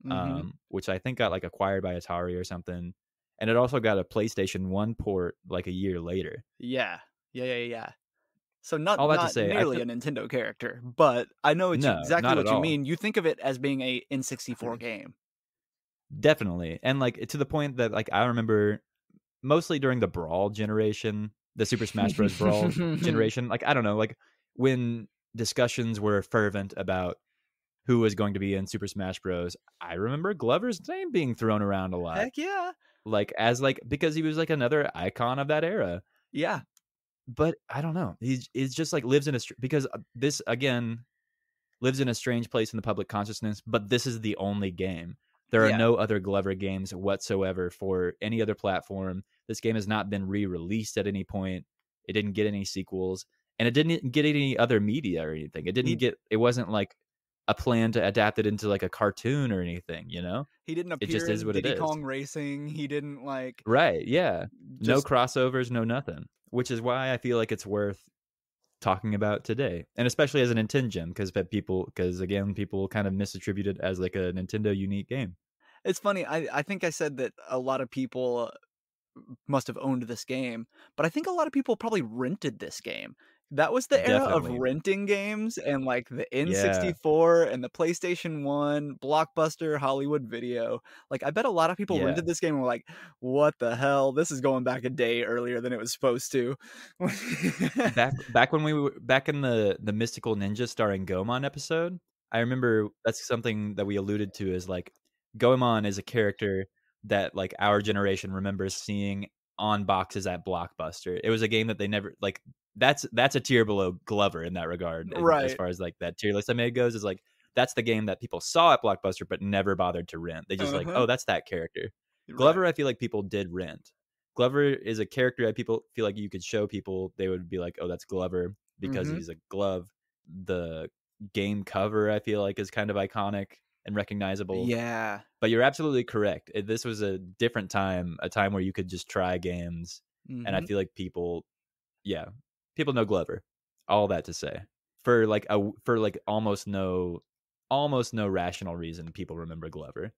Mhm. which I think got like acquired by Atari or something. And it also got a PlayStation 1 port like a year later. Yeah. Yeah. So not All that to not say, I nearly feel a Nintendo character, but I know it's no, exactly not at what you all. mean. You think of it as being a N64 game. Definitely. And like to the point that like I remember mostly during the Brawl generation, the Super Smash Bros. Brawl generation, like I don't know, like when discussions were fervent about who was going to be in Super Smash Bros. I remember Glover's name being thrown around a lot. Heck yeah. like, as, like because he was, like, another icon of that era. Yeah. But I don't know. He's just, like, lives in a because, this, again, lives in a strange place in the public consciousness, but this is the only game. There are Yeah. no other Glover games whatsoever for any other platform. This game has not been re-released at any point. It didn't get any sequels, and it didn't get any other media or anything. He It wasn't like a plan to adapt it into like a cartoon or anything, he didn't It just appear is in what it Diddy is. Kong Racing. He didn't, like, Right, yeah. No just crossovers, no nothing, which is why I feel like it's worth talking about today, and especially as a NintenGem, because again, people kind of misattribute it as like a Nintendo unique game. it's funny, I think I said that a lot of people must have owned this game, but I think a lot of people probably rented this game. That was the era of Definitely. renting games, and, like, the Yeah, N64 and the PlayStation 1, Blockbuster, Hollywood Video. Like, I bet a lot of people yeah. rented this game and were like, "What the hell? This is going back a day earlier than it was supposed to." Back when we were back in the Mystical Ninja starring Goemon episode, I remember that's something that we alluded to is, like, Goemon is a character that, like, our generation remembers seeing on boxes at Blockbuster. It was a game that they never like, that's a tier below Glover in that regard, as Right. far as, like, that tier list I made goes, is, like, that's the game that people saw at Blockbuster but never bothered to rent. They just like, Uh-huh. "Oh, that's that character." Right. Glover, I feel like people did rent. Glover is a character that people feel like you could show people, they would be like, "Oh, that's Glover," because Mhm. he's a glove. The game cover, I feel like, is kind of iconic and recognizable. Yeah. But you're absolutely correct. This was a different time, a time where you could just try games, and I Mhm. feel like yeah, people know Glover. All that to say, for like almost no rational reason, people remember Glover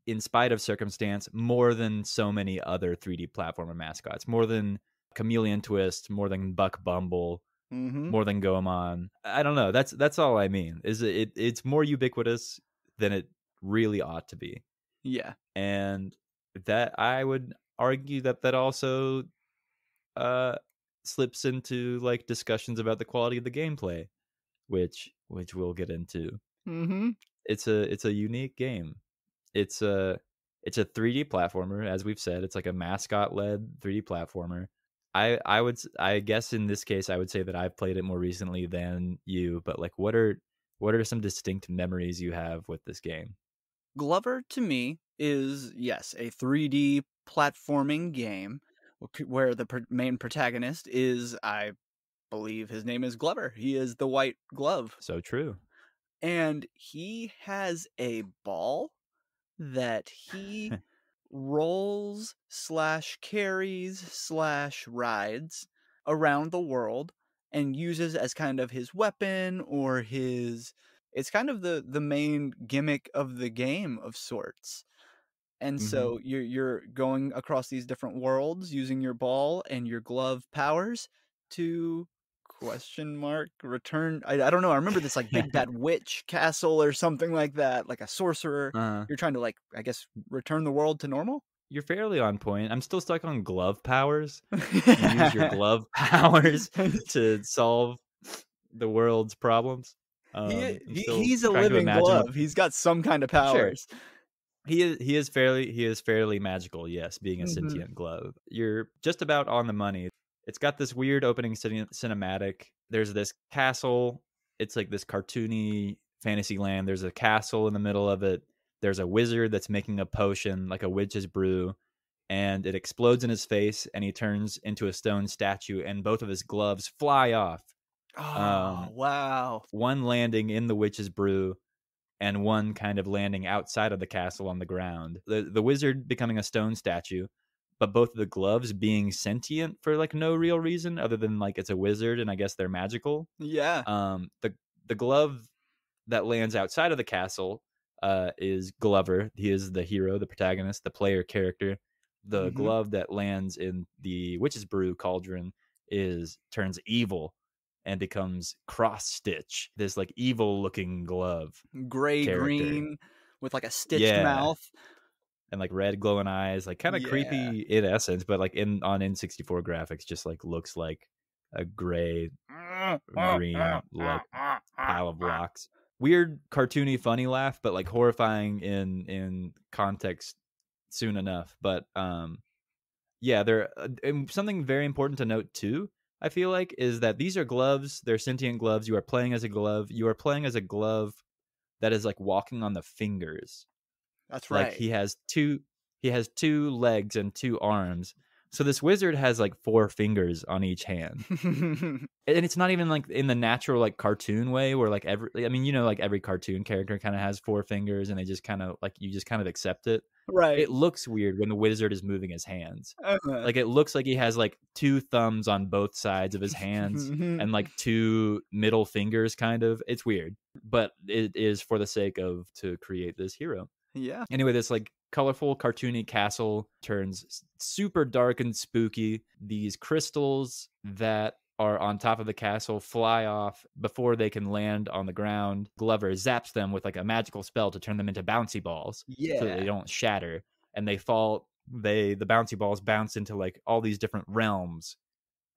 in spite of circumstance more than so many other 3D platformer mascots, more than Chameleon Twist, more than Buck Bumble, Mhm. more than Goemon. I don't know. That's all I mean. Is it's more ubiquitous than it really ought to be, Yeah. and that I would argue that also uh slips into like discussions about the quality of the gameplay, which we'll get into. Mhm. It's a unique game. It's a it's a 3D platformer, as we've said. It's like a mascot-led 3D platformer. I guess in this case, I would say that I've played it more recently than you, but, like, what are some distinct memories you have with this game? Glover to me is, yes, a 3D platforming game where the main protagonist is, I believe his name is Glover. He is the white glove. So true. And he has a ball that he rolls slash carries slash rides around the world and uses as kind of his weapon or his it's kind of the main gimmick of the game of sorts. And Mhm. so you're going across these different worlds using your ball and your glove powers to question mark return I don't know. I remember this like big bad witch castle or something like that, like a sorcerer. Uh, You're trying to like, I guess, return the world to normal? you're fairly on point. I'm still stuck on glove powers. You use your glove powers to solve the world's problems. I'm still He's a trying to living imagine what. glove. He's got some kind of Sure. powers. He is fairly magical, yes, being a Mhm. sentient glove. You're just about on the money. It's got this weird opening cinematic. There's this castle. It's like this cartoony fantasy land. There's a castle in the middle of it. There's a wizard that's making a potion, like a witch's brew, and it explodes in his face, and he turns into a stone statue, and both of his gloves fly off. Oh, Um, wow. one landing in the witch's brew, and one kind of landing outside of the castle on the ground. The wizard becoming a stone statue, but both of the gloves being sentient for like no real reason other than like it's a wizard and I guess they're magical. Yeah. The glove that lands outside of the castle is Glover. He is the hero, the protagonist, the player character. The Mhm. glove that lands in the witch's brew cauldron is turns evil and becomes Cross Stitch, this like evil looking glove Gray character. green with like a stitched Yeah, mouth. and, like, red glowing eyes, like, kinda Yeah. creepy in essence, but, like, in on N64 graphics, just, like, looks like a gray, green, like, pile of rocks. Weird, cartoony, funny laugh, but, like, horrifying in context soon enough. But yeah, they're and something very important to note too. I feel like is that these are gloves. They're sentient gloves. You are playing as a glove. You are playing as a glove that is like walking on the fingers. That's Like right. he has two legs and two arms. So this wizard has like four fingers on each hand. And it's not even like in the natural like cartoon way where like every I mean, like every cartoon character kind of has four fingers and they just kind of like you just kind of accept it. Right. It looks weird when the wizard is moving his hands. Uh-huh. Like it looks like he has like two thumbs on both sides of his hands and like two middle fingers kind of. It's weird, but it is for the sake of to create this hero. Yeah. Anyway, this like colorful cartoony castle turns super dark and spooky. These crystals that are on top of the castle fly off before they can land on the ground. Glover zaps them with like a magical spell to turn them into bouncy balls so that they Yeah. don't shatter and they fall. The bouncy balls bounce into like all these different realms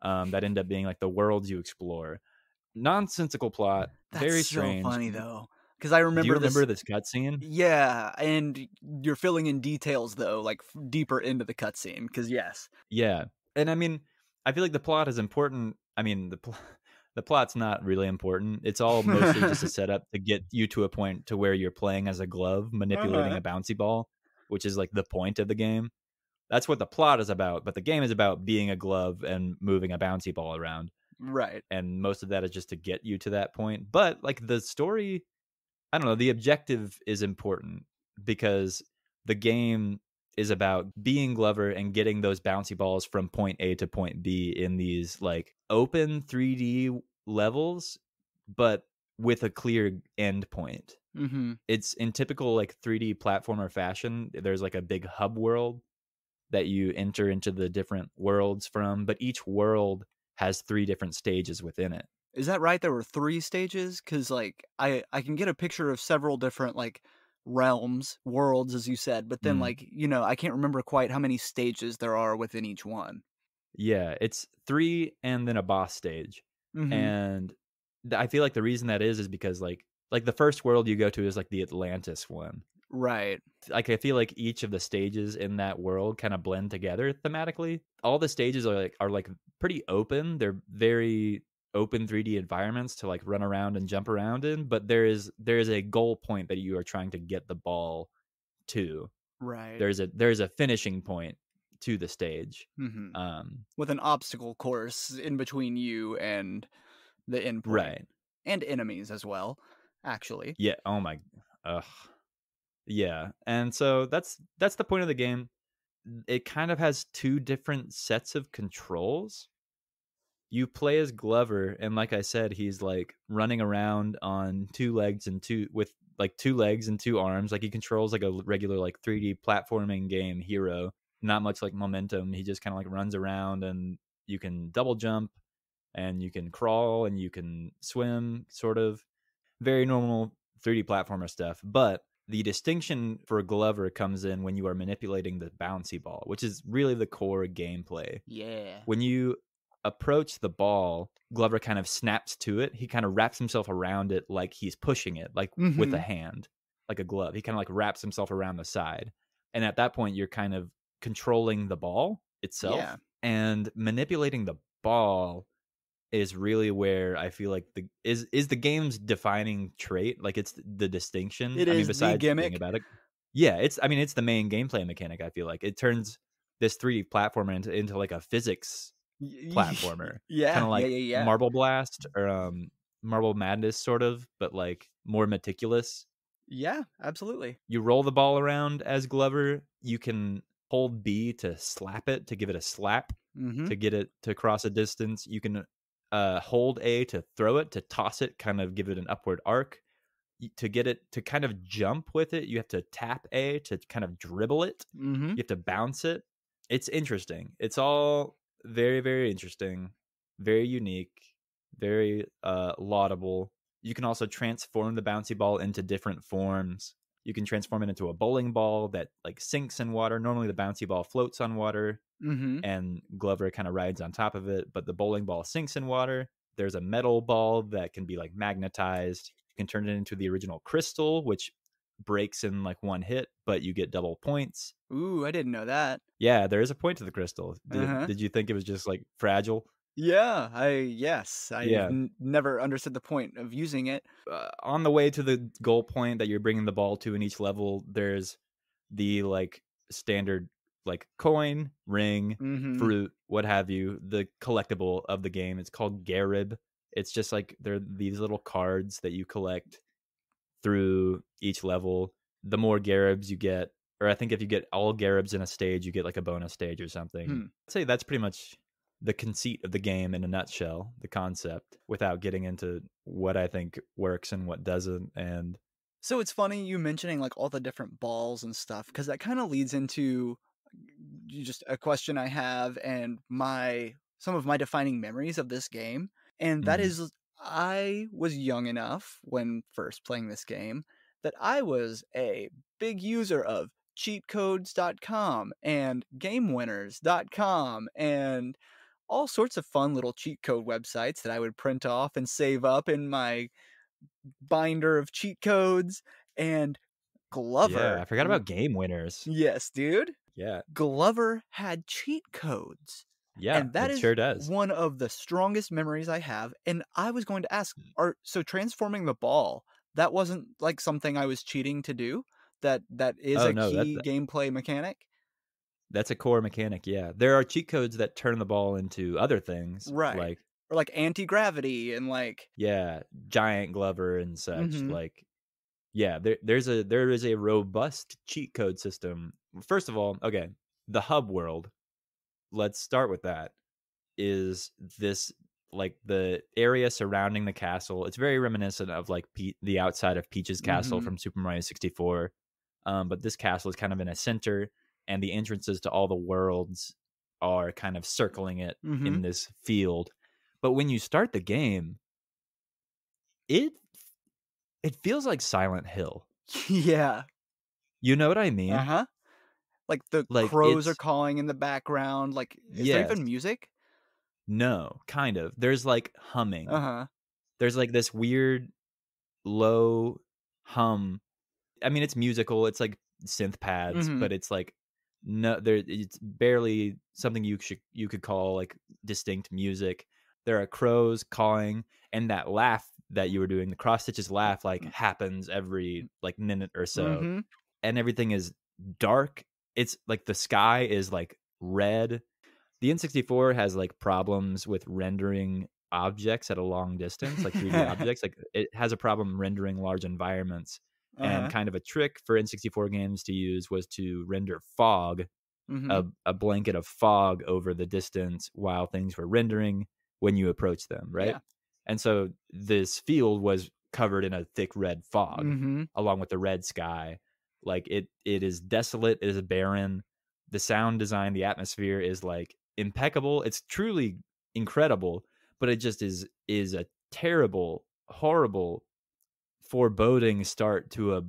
that end up being like the worlds you explore. Nonsensical plot, That's very so strange. funny though, because I Do you remember this. remember this cutscene? Yeah, and you're filling in details though, like deeper into the cutscene. Because yes. Yeah, and I mean, I feel like the plot is important. I mean, the plot's not really important. It's all mostly just a setup to get you to a point to where you're playing as a glove, manipulating Uh-huh. a bouncy ball, which is like the point of the game. That's what the plot is about. But the game is about being a glove and moving a bouncy ball around, Right. and most of that is just to get you to that point. But like the story, I don't know, the objective is important because the game is about being Glover and getting those bouncy balls from point A to point B in these like open 3D levels, but with a clear end point. Mhm. It's in typical like 3D platformer fashion. There's like a big hub world that you enter into the different worlds from, but each world has three different stages within it. Is that right? There were 3 stages? Because like, I can get a picture of several different, like, realms, worlds, as you said, but then, Mm. like, I can't remember quite how many stages there are within each one. Yeah, it's 3 and then a boss stage. Mhm. And I feel like the reason that is because like the first world you go to is like the Atlantis one. Right. Like I feel like each of the stages in that world kind of blend together thematically. All the stages are like pretty open. They're very open 3D environments to like run around and jump around in, but there is a goal point that you are trying to get the ball to. Right. There's a finishing point to the stage. Mhm. Um With an obstacle course in between you and the endpoint, right. and enemies as well, actually. Yeah, oh my ugh. Yeah, and so that's the point of the game. It kind of has two different sets of controls. You play as Glover, and like I said, he's like running around on two legs and two legs and two arms. Like he controls like a regular like 3D platforming game hero. Not much like Momentum. He just kind of like runs around, and you can double jump, and you can crawl, and you can swim. Sort of very normal 3D platformer stuff. But the distinction for Glover comes in when you are manipulating the bouncy ball, which is really the core gameplay. Yeah. When you approach the ball, Glover kind of snaps to it. He kind of wraps himself around it like he's pushing it, like with a Mhm. hand, like a glove. He kind of like wraps himself around the side. And at that point, you're kind of controlling the ball Yeah. itself and manipulating the ball is really where I feel like the game's defining trait. Like it's the distinction. It I mean, is the besides being gimmick. about it, yeah. It's the main gameplay mechanic. I feel like it turns this 3D platformer into like a physics platformer, kind Yeah, of yeah, like yeah, yeah. Marble Blast or Marble Madness, sort of, but like more meticulous. Yeah, absolutely. You roll the ball around as Glover. You can hold B to slap it, to give it a slap, Mhm. to get it to cross a distance. You can hold A to throw it, to toss it, kind of give it an upward arc. To get it to kind of jump with it, you have to tap A to kind of dribble it. Mhm. You have to bounce it. It's interesting. It's all very, very interesting, very unique, very laudable. You can also transform the bouncy ball into different forms. You can transform it into a bowling ball that like sinks in water. Normally the bouncy ball floats on water Mhm. and Glover kind of rides on top of it, but the bowling ball sinks in water. There's a metal ball that can be like magnetized. You can turn it into the original crystal, which breaks in like one hit, but you get double points. Ooh, I didn't know that. Yeah, there is a point to the crystal. Did Uh-huh. did you think it was just like fragile? Yeah, yes, I've Yeah. never understood the point of using it. On the way to the goal point that you're bringing the ball to in each level, there's the like standard like coin, ring, Mhm. fruit, what have you, the collectible of the game. It's called Garib. It's just like they're these little cards that you collect through each level. The more Garibs you get, or I think if you get all Garibs in a stage, you get like a bonus stage or something. Hmm. I'd say that's pretty much the conceit of the game in a nutshell, the concept, without getting into what I think works and what doesn't. And So it's funny you mentioning like all the different balls and stuff because that kind of leads into just a question I have and my some of my defining memories of this game. And that mm, is I was young enough when first playing this game that I was a big user of cheatcodes.com and gamewinners.com and all sorts of fun little cheat code websites that I would print off and save up in my binder of cheat codes and yeah, I Glover. forgot about game winners. Yes, dude. Yeah, Glover had cheat codes. yeah, And that it is sure does. one of the strongest memories I have. And I was going to ask, are so transforming the ball, that wasn't like something I was cheating to do? That is Oh a no, key gameplay mechanic? that's a core mechanic. Yeah, there are cheat codes that turn the ball into other things, Right. like Or like anti-gravity and like yeah, giant Glover and such. mhm. Like yeah, there is a robust cheat code system. First of all, okay, the hub world. Let's start with that. Is this like the area surrounding the castle? It's very reminiscent of like the outside of Peach's castle Mhm. from Super Mario 64. But this castle is kind of in a center, and the entrances to all the worlds are kind of circling it in Mhm. this field. But when you start the game, it it feels like Silent Hill. Yeah. You know what I mean? Uh-huh. Like the Like crows are it's calling in the background. Like, is there yes, even music? no, kind of. There's like humming. Uh-huh. There's like this weird low hum. I mean, it's musical. It's like synth pads, Mhm. but it's like no, there. It's barely something you could call like distinct music. There are crows cawing, and that laugh that you were doing, the cross stitches laugh, like happens every like minute or so, Mhm. and everything is dark. It's like the sky is like red. The N64 has like problems with rendering objects at a long distance, like 3D objects. Like it has a problem rendering large environments. And Uh-huh. kind of a trick for N64 games to use was to render fog, Mhm. a blanket of fog over the distance while things were rendering when you approach them, right? Yeah. And so this field was covered in a thick red fog Mhm. along with the red sky. Like it is desolate, it is barren. The sound design, the atmosphere is like impeccable. It's truly incredible, but it just is a terrible, horrible, foreboding start to a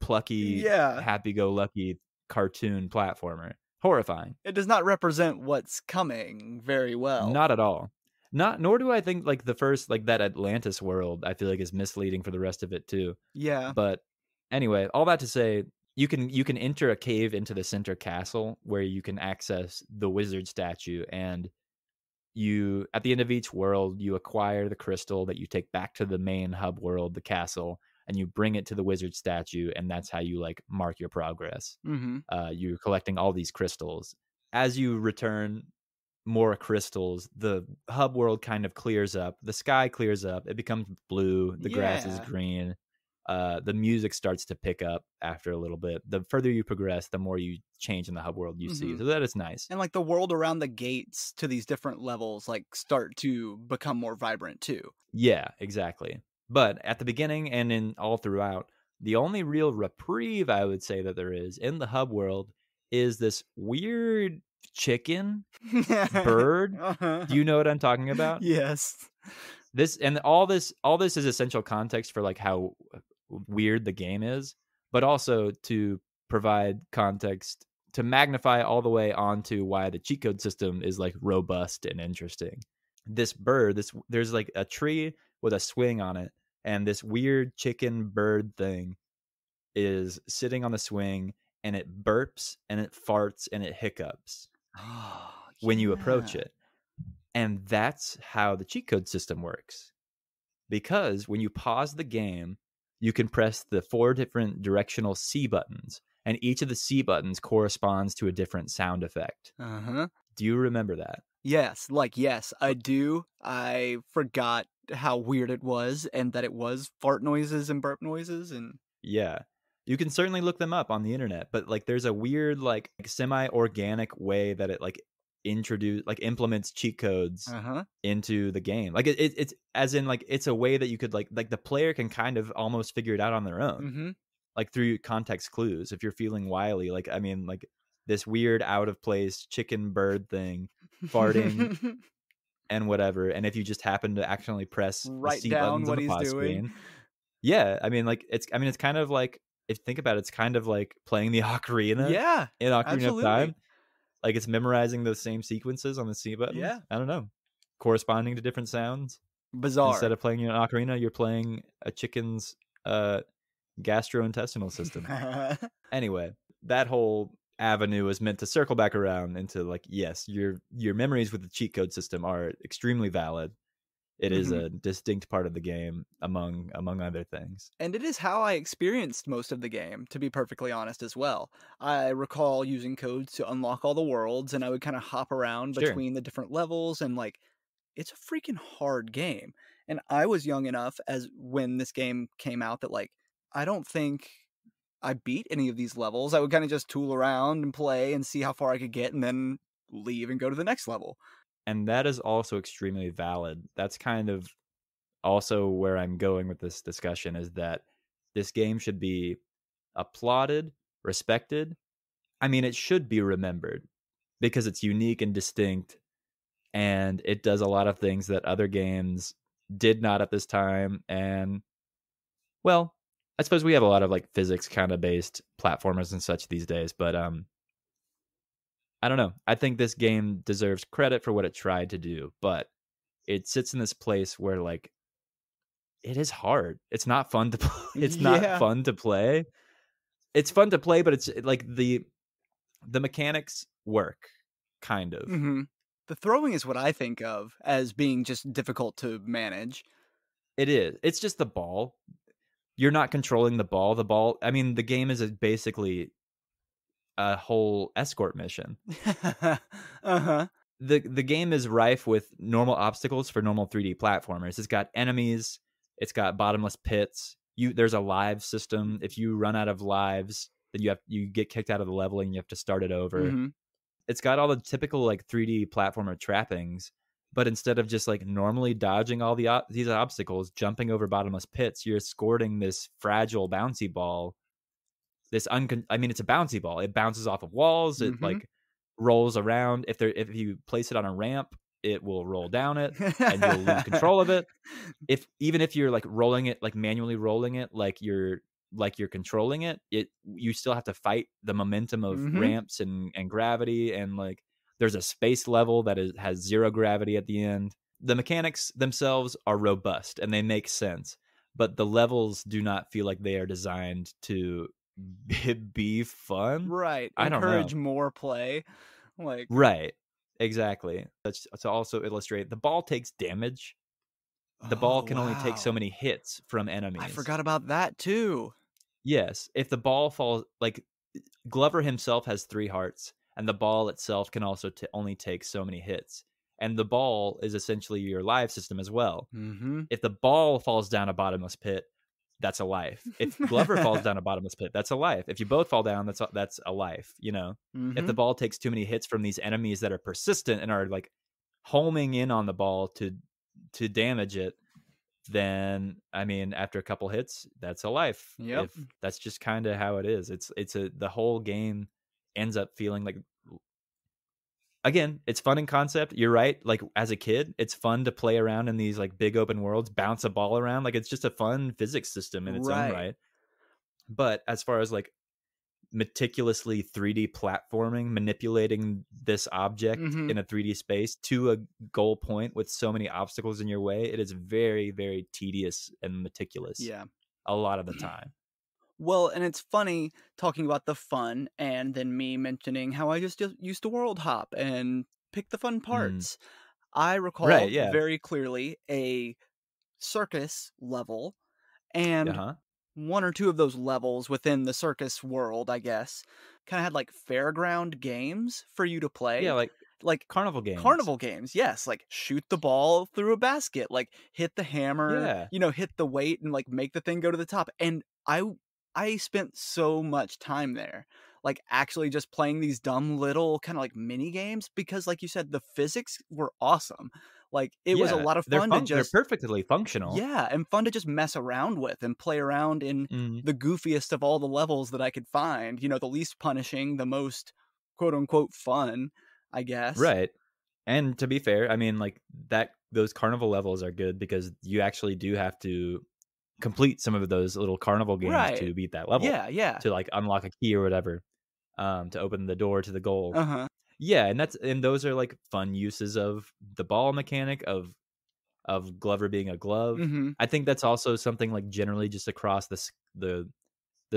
plucky, Yeah. happy-go-lucky cartoon platformer. Horrifying. It does not represent what's coming very well. Not at all. Not nor do I think like the first like that Atlantis world I feel like is misleading for the rest of it too. Yeah. But anyway, all that to say, you can enter a cave into the center castle where you can access the wizard statue, and you at the end of each world you acquire the crystal that you take back to the main hub world, the castle, and you bring it to the wizard statue, and that's how you like mark your progress. Mhm. You're collecting all these crystals. As you return more crystals, the hub world kind of clears up, the sky clears up, it becomes blue, the grass is Yeah. green. The music starts to pick up after a little bit. The further you progress, the more you change in the hub world you see, Mhm. so that is nice. And like the world around the gates to these different levels like start to become more vibrant too. Yeah, exactly. But at the beginning and in all throughout, the only real reprieve I would say that there is in the hub world is this weird chicken bird. Do Uh-huh. you know what I'm talking about? Yes. This and all this is essential context for like how weird the game is, but also to provide context to magnify all the way onto why the cheat code system is like robust and interesting. This bird, this there's like a tree with a swing on it, and this weird chicken bird thing is sitting on the swing and it burps and it farts and it hiccups Oh, when you approach yeah. it. And that's how the cheat code system works. Because when you pause the game, you can press the 4 different directional C buttons, and each of the C buttons corresponds to a different sound effect. Uh-huh. Do you remember that? Yes, yes, I do. I forgot how weird it was and that it was fart noises and burp noises and Yeah. You can certainly look them up on the internet, but, like, there's a weird, like, semi-organic way that it, implements cheat codes uh-huh. into the game. Like, it's as in, like, it's a way that you could, the player can kind of almost figure it out on their own, Mhm. like, through context clues. If you're feeling wily, like, I mean, like, this weird out of place chicken bird thing, farting and whatever, and if you just happen to accidentally press the Write C down buttons on what the he's pause doing. screen. Yeah, I mean, it's kind of like, if you think about it, it's kind of like playing the ocarina Yeah, in Ocarina of absolutely. Time. Like, it's memorizing those same sequences on the C buttons. Yeah. I don't know. Corresponding to different sounds. Instead Bizarre. of playing an ocarina, you're playing a chicken's, gastrointestinal system. Anyway, that whole avenue is meant to circle back around into, like, yes, your memories with the cheat code system are extremely valid. It is Mhm. a distinct part of the game among other things. And it is how I experienced most of the game, to be perfectly honest as well. I recall using codes to unlock all the worlds, and I would kind of hop around Sure. between the different levels, and it's a freaking hard game. And I was young enough as when this game came out that I don't think I beat any of these levels. I would kind of just tool around and play and see how far I could get and then leave and go to the next level. And that is also extremely valid. That's kind of also where I'm going with this discussion, is that this game should be applauded, respected. I mean, it should be remembered because it's unique and distinct, and it does a lot of things that other games did not at this time. And, well, I suppose we have a lot of, like, physics kind of based platformers and such these days, but I don't know. I think this game deserves credit for what it tried to do, but it sits in this place where, like, it is hard. It's not fun to it's not Yeah. fun to play. It's fun to play, but it's like the mechanics work, kind of. Mhm. The throwing is what I think of as being just difficult to manage. It is. It's just the ball. You're not controlling the ball. The ball, I mean, the game is basically a whole escort mission. Uh-huh. The game is rife with normal obstacles for normal 3D platformers. It's got enemies, it's got bottomless pits. There's a live system. If you run out of lives, then you get kicked out of the level and you have to start it over. Mhm. It's got all the typical, like, 3D platformer trappings, but instead of just, like, normally dodging all these obstacles, jumping over bottomless pits, you're escorting this fragile bouncy ball. I mean, it's a bouncy ball. It bounces off of walls. It, Mhm. like, rolls around. If you place it on a ramp, it will roll down it, and you'll lose control of it. Even if you're, like, rolling it, like, manually rolling it, like you're controlling it, you still have to fight the momentum of Mhm. ramps and gravity, and, like, there's a space level that has 0 gravity at the end. The mechanics themselves are robust and they make sense, but the levels do not feel like they are designed to be fun. Right. I don't know. Encourage more play. Like, Right. Exactly. That's to also illustrate, the ball takes damage. The ball oh, can only take so wow. many hits from I enemies. forgot about that too. Yes, if the ball falls, like, Glover himself has 3 hearts, and the ball itself can also only take so many hits. And the ball is essentially your live system as well. Mhm. If the ball falls down a bottomless pit, that's a life. If Glover falls down a bottomless pit, that's a life. If you both fall down, that's a life, you know? If the Mhm. ball takes too many hits from these enemies that are persistent and are, like, homing in on the ball to damage it, then, I mean, after a couple hits, that's a life. Yep. If that's just kind of how it is. The whole game ends up feeling like, again, it's fun in concept. You're right. Like, as a kid, it's fun to play around in these, like, big open worlds, bounce a ball around. Like, it's just a fun physics system in its own Right. right. But as far as, like, meticulously 3D platforming, manipulating this object Mhm. in a 3D space to a goal point with so many obstacles in your way, it is very, very tedious and meticulous Yeah. a lot of the time. Well, and it's funny talking about the fun and then me mentioning how I just used to world hop and pick the fun Mm. parts. I Right, recall yeah. very clearly a circus level, and Uh-huh. one or two of those levels within the circus world, I guess, kind of had like fairground games for you to Yeah, play. like Like carnival games. carnival games, yes, like shoot the ball through a basket, like hit the hammer, Yeah. hit the weight and like make the thing go to the top. And I spent so much time there. Like actually just playing these dumb little kind of like mini games because like you said the physics were awesome. Like it was a Yeah, lot of they're fun to they're just perfectly functional. yeah, and fun to just mess around with and play around in Mhm. the goofiest of all the levels that I could find, the least punishing, the most quote unquote fun, I guess. Right. And to be fair, I mean, like, that those carnival levels are good because you actually do have to complete some of those little carnival games Right. to beat that level, Yeah, yeah. to, like, unlock a key or whatever, to open the door to the goal. Uh-huh. Yeah, and those are, like, fun uses of the ball mechanic of Glover being a glove. Mhm. I think that's also something, like, generally just across the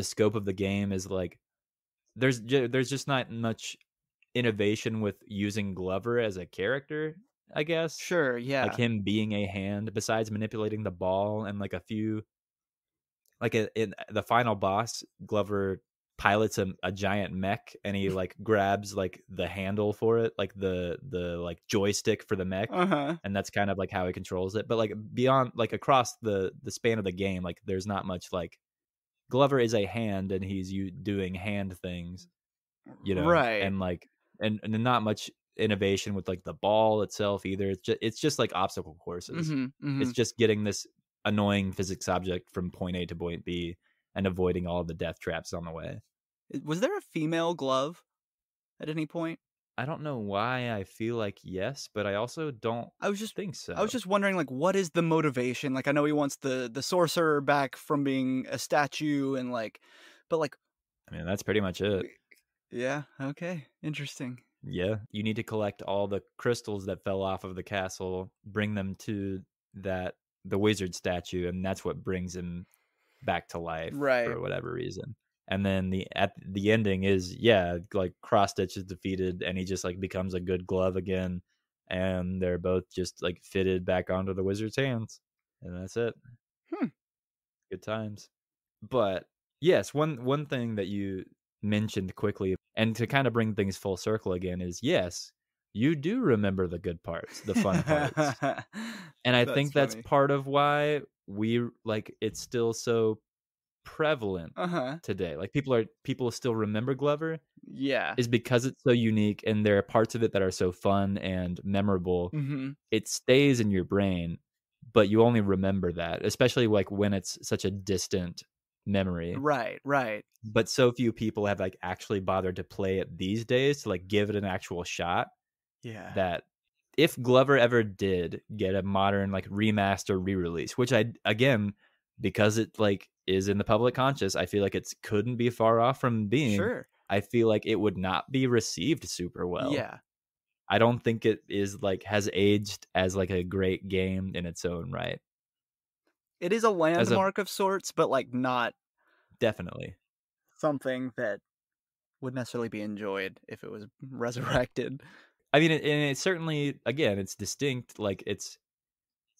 scope of the game is, like, there's just not much innovation with using Glover as a character, I guess. Sure, Like yeah. him being a hand besides manipulating the ball and like a few like in the final boss, Glover pilots a giant mech and he like grabs like the handle for it, like the like joystick for the mech. Uh-huh. And that's kind of like how he controls it. But like beyond like across the span of the game, like there's not much like Glover is a hand and he's you doing hand things, Right. and like and not much innovation with like the ball itself either. It's just like obstacle courses. Mhm, It's mhm. just getting this annoying physics object from point A to point B and avoiding all the death traps on the way. Was there a female glove at any point? I don't know why I feel like yes, but I also don't I was just think I was so. just wondering, like, what is the motivation? Like, I know he wants the sorcerer back from being a statue and, like but, like, I mean, that's pretty much it. w yeah, okay, interesting. Yeah, you need to collect all the crystals that fell off of the castle, bring them to that the wizard statue, and that's what brings him back to life Right. for whatever reason. And then the ending is yeah, like Cross Stitch is defeated and he just like becomes a good glove again, and they're both just like fitted back onto the wizard's hands, and that's it. Hmm. Good times. But yes, one thing that you mentioned quickly, and to kind of bring things full circle again, is yes, you do remember the good parts, the fun parts. And I That's think that's funny. part of why we like it's still so prevalent Uh-huh. today. Like people still remember Glover Yeah. is because it's so unique and there are parts of it that are so fun and memorable. Mhm. It stays in your brain, but you only remember that, especially like when it's such a distant memory. Right, right. But so few people have like actually bothered to play it these days to like give it an actual shot Yeah. that if Glover ever did get a modern like remaster re-release, which I again because it like is in the public conscious, I feel like it couldn't be far off from being. Sure. I feel like it would not be received super well. Yeah. I don't think it is like has aged as like a great game in its own right. It is a As a landmark of sorts, but, like, not definitely. something that would necessarily be enjoyed if it was resurrected. I mean, and it's certainly again, it's distinct. Like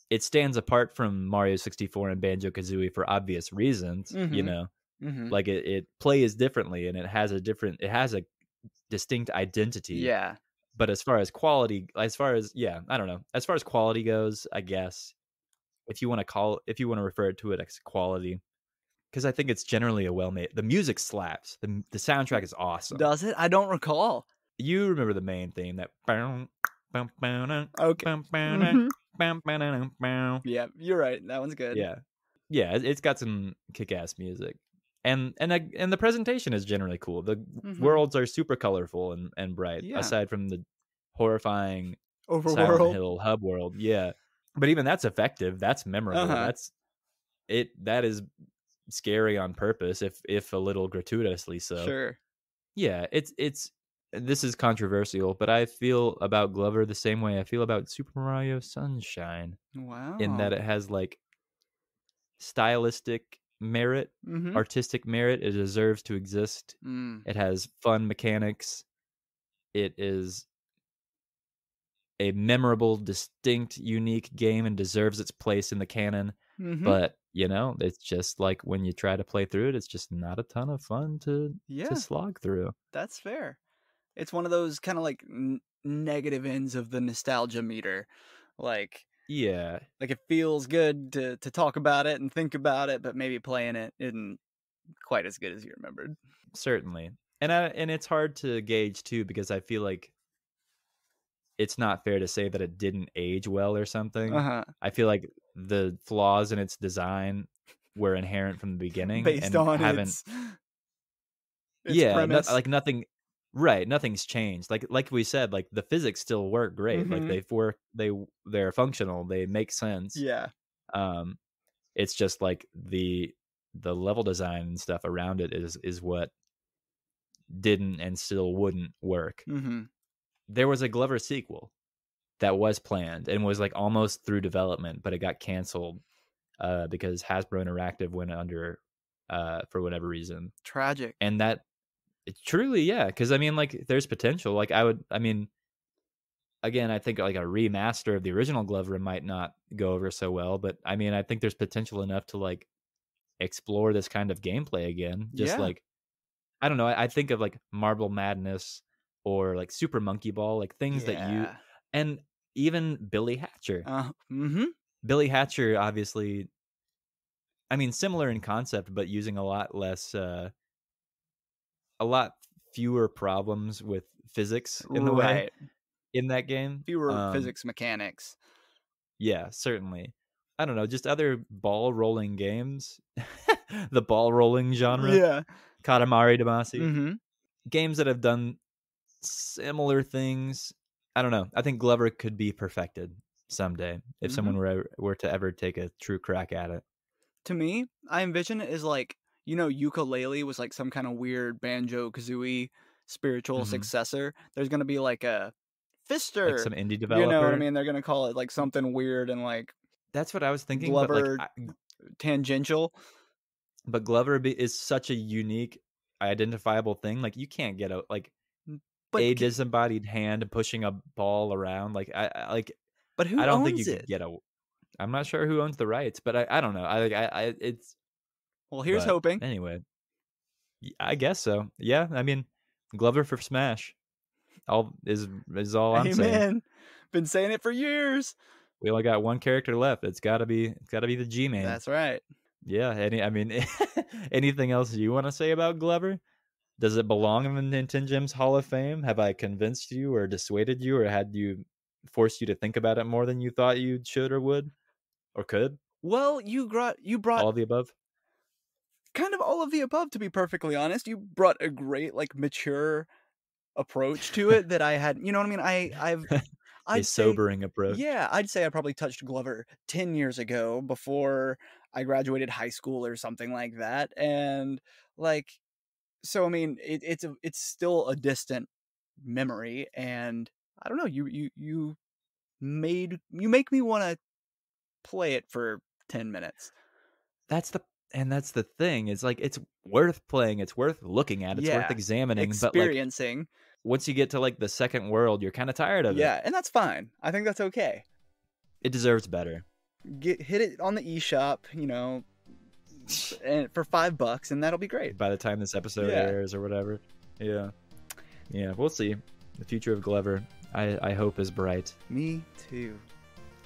it stands apart from Mario 64 and Banjo Kazooie for obvious reasons. Mhm. Mhm. Like it plays differently and it has a distinct identity. Yeah. But as far as quality, as far as yeah, I don't know. As far as quality goes, I guess if you want to refer to it as quality, because I think it's generally a well made. The music slaps. The soundtrack is awesome. Does it? I don't recall. You remember the main theme that. Okay. Mhm. Yeah, you're right, that one's good. Yeah, yeah, it's got some kick ass music, and the presentation is generally cool. The Mhm. worlds are super colorful and bright, Yeah. aside from the horrifying Silent Overworld. Hill hub world. Yeah, but even that's effective. That's memorable. Uh-huh. That's it. That is scary on purpose, if a little gratuitously so. Sure. Yeah, it's this is controversial, but I feel about Glover the same way I feel about Super Mario Sunshine, in that Wow. it has like stylistic. merit, Mm-hmm. artistic merit. It deserves to exist. Mm. It has fun mechanics. It is a memorable, distinct, unique game and deserves its place in the canon. Mm-hmm. But, it's just like when you try to play through it, it's just not a ton of fun to Yeah, slog through. that's fair. It's one of those kind of like negative ends of the nostalgia meter. Like, Yeah, it feels good to talk about it and think about it, but maybe playing it isn't quite as good as you remembered. certainly. And it's hard to gauge too because I feel like it's not fair to say that it didn't age well or something. Uh-huh. I feel like the flaws in its design were inherent from the beginning Based and on haven't. its Yeah, premise. like nothing. Right, nothing's changed. Like we said, like the physics still work great. Like Mm-hmm. they're functional. They make sense. Yeah. Um, it's just like the level design and stuff around it is what didn't and still wouldn't work. Mm-hmm. There was a Glover sequel that was planned and was like almost through development, but it got canceled because Hasbro Interactive went under for whatever reason. Tragic. And that truly, yeah, because I mean, like, there's potential. Like, I mean, again, I think like a remaster of the original Glover might not go over so well, but I mean, I think there's potential enough to like explore this kind of gameplay again. Just Yeah. like, I don't know, I think of like Marble Madness or like Super Monkey Ball, like things that Yeah. and even Billy Hatcher. Mm-hmm. Billy Hatcher, obviously, I mean, similar in concept, but using a lot fewer problems with physics in the way Right. in that game. Fewer physics mechanics. Yeah, certainly. I don't know, just other ball rolling games, the ball rolling genre, Yeah. Katamari Damacy, Mm-hmm. games that have done similar things. I don't know. I think Glover could be perfected someday if Mm-hmm. someone were to ever take a true crack at it. To me, I envision it as like, ukulele was like some kind of weird Banjo-Kazooie spiritual Hmm. successor. There's gonna be like a Like Fister, some indie you know what I developer. mean? They're gonna call it like something weird and like That's what I was thinking, but like Glover tangential. Is such a unique, identifiable thing. Like you can't get But a disembodied hand pushing a ball around. Like but I who don't think you owns could it? get a. I'm not sure who owns the rights, but I don't know. It's. Well, here's But hoping. anyway, I guess so. Yeah, I mean, Glover for Smash. All is all I'm saying. Amen. Been saying it for years. We only got one character left. It's got to be the G-Man. That's right. Yeah. I mean, anything else you want to say about Glover? Does it belong in the NintenGem's Hall of Fame? Have I convinced you or dissuaded you or had you forced you to think about it more than you thought you should or would or could? Well, you brought All of the above? kind of all of the above, to be perfectly honest. You brought a great, like, mature approach to it that I had, you know what I mean? A I'd say, sobering approach. yeah, I'd say I probably touched Glover 10 years ago before I graduated high school or something like that. And like, so I mean, it's still a distant memory, and I don't know, you make me want to play it for 10 minutes. That's the thing. It's like it's worth playing, it's worth looking at, it's worth Yeah, examining, but like experiencing. once you get to like the second world, you're kind of tired of it. Yeah, and that's fine. I think that's okay. It deserves better. Hit it on the eShop, and for $5, and that'll be great. By the time this episode Yeah. airs or whatever. Yeah. Yeah, we'll see. The future of Glover, I hope, is bright. Me too.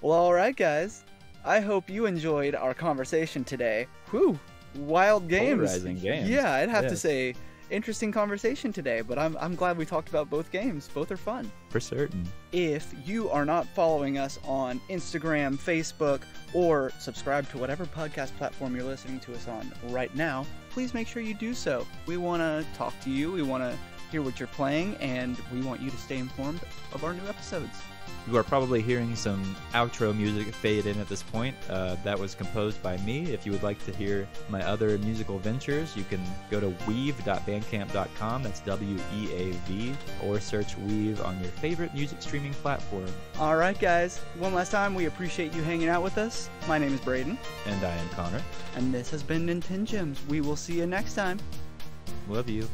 Well, all right, guys. I hope you enjoyed our conversation today. Whew, wild games. Polarizing games. Yeah, I'd have to Yes. say, interesting conversation today. But I'm glad we talked about both games. Both are fun. For certain. If you are not following us on Instagram, Facebook, or subscribe to whatever podcast platform you're listening to us on right now, please make sure you do so. We want to talk to you. We want to hear what you're playing, and we want you to stay informed of our new episodes. You are probably hearing some outro music fade in at this point. That was composed by me. If you would like to hear my other musical ventures, you can go to weave.bandcamp.com. That's WEAV, or search Weave on your favorite music streaming platform. All right, guys. One last time, we appreciate you hanging out with us. My name is Braydon. And I am Connor. And this has been NintenGems. We will see you next time. Love you.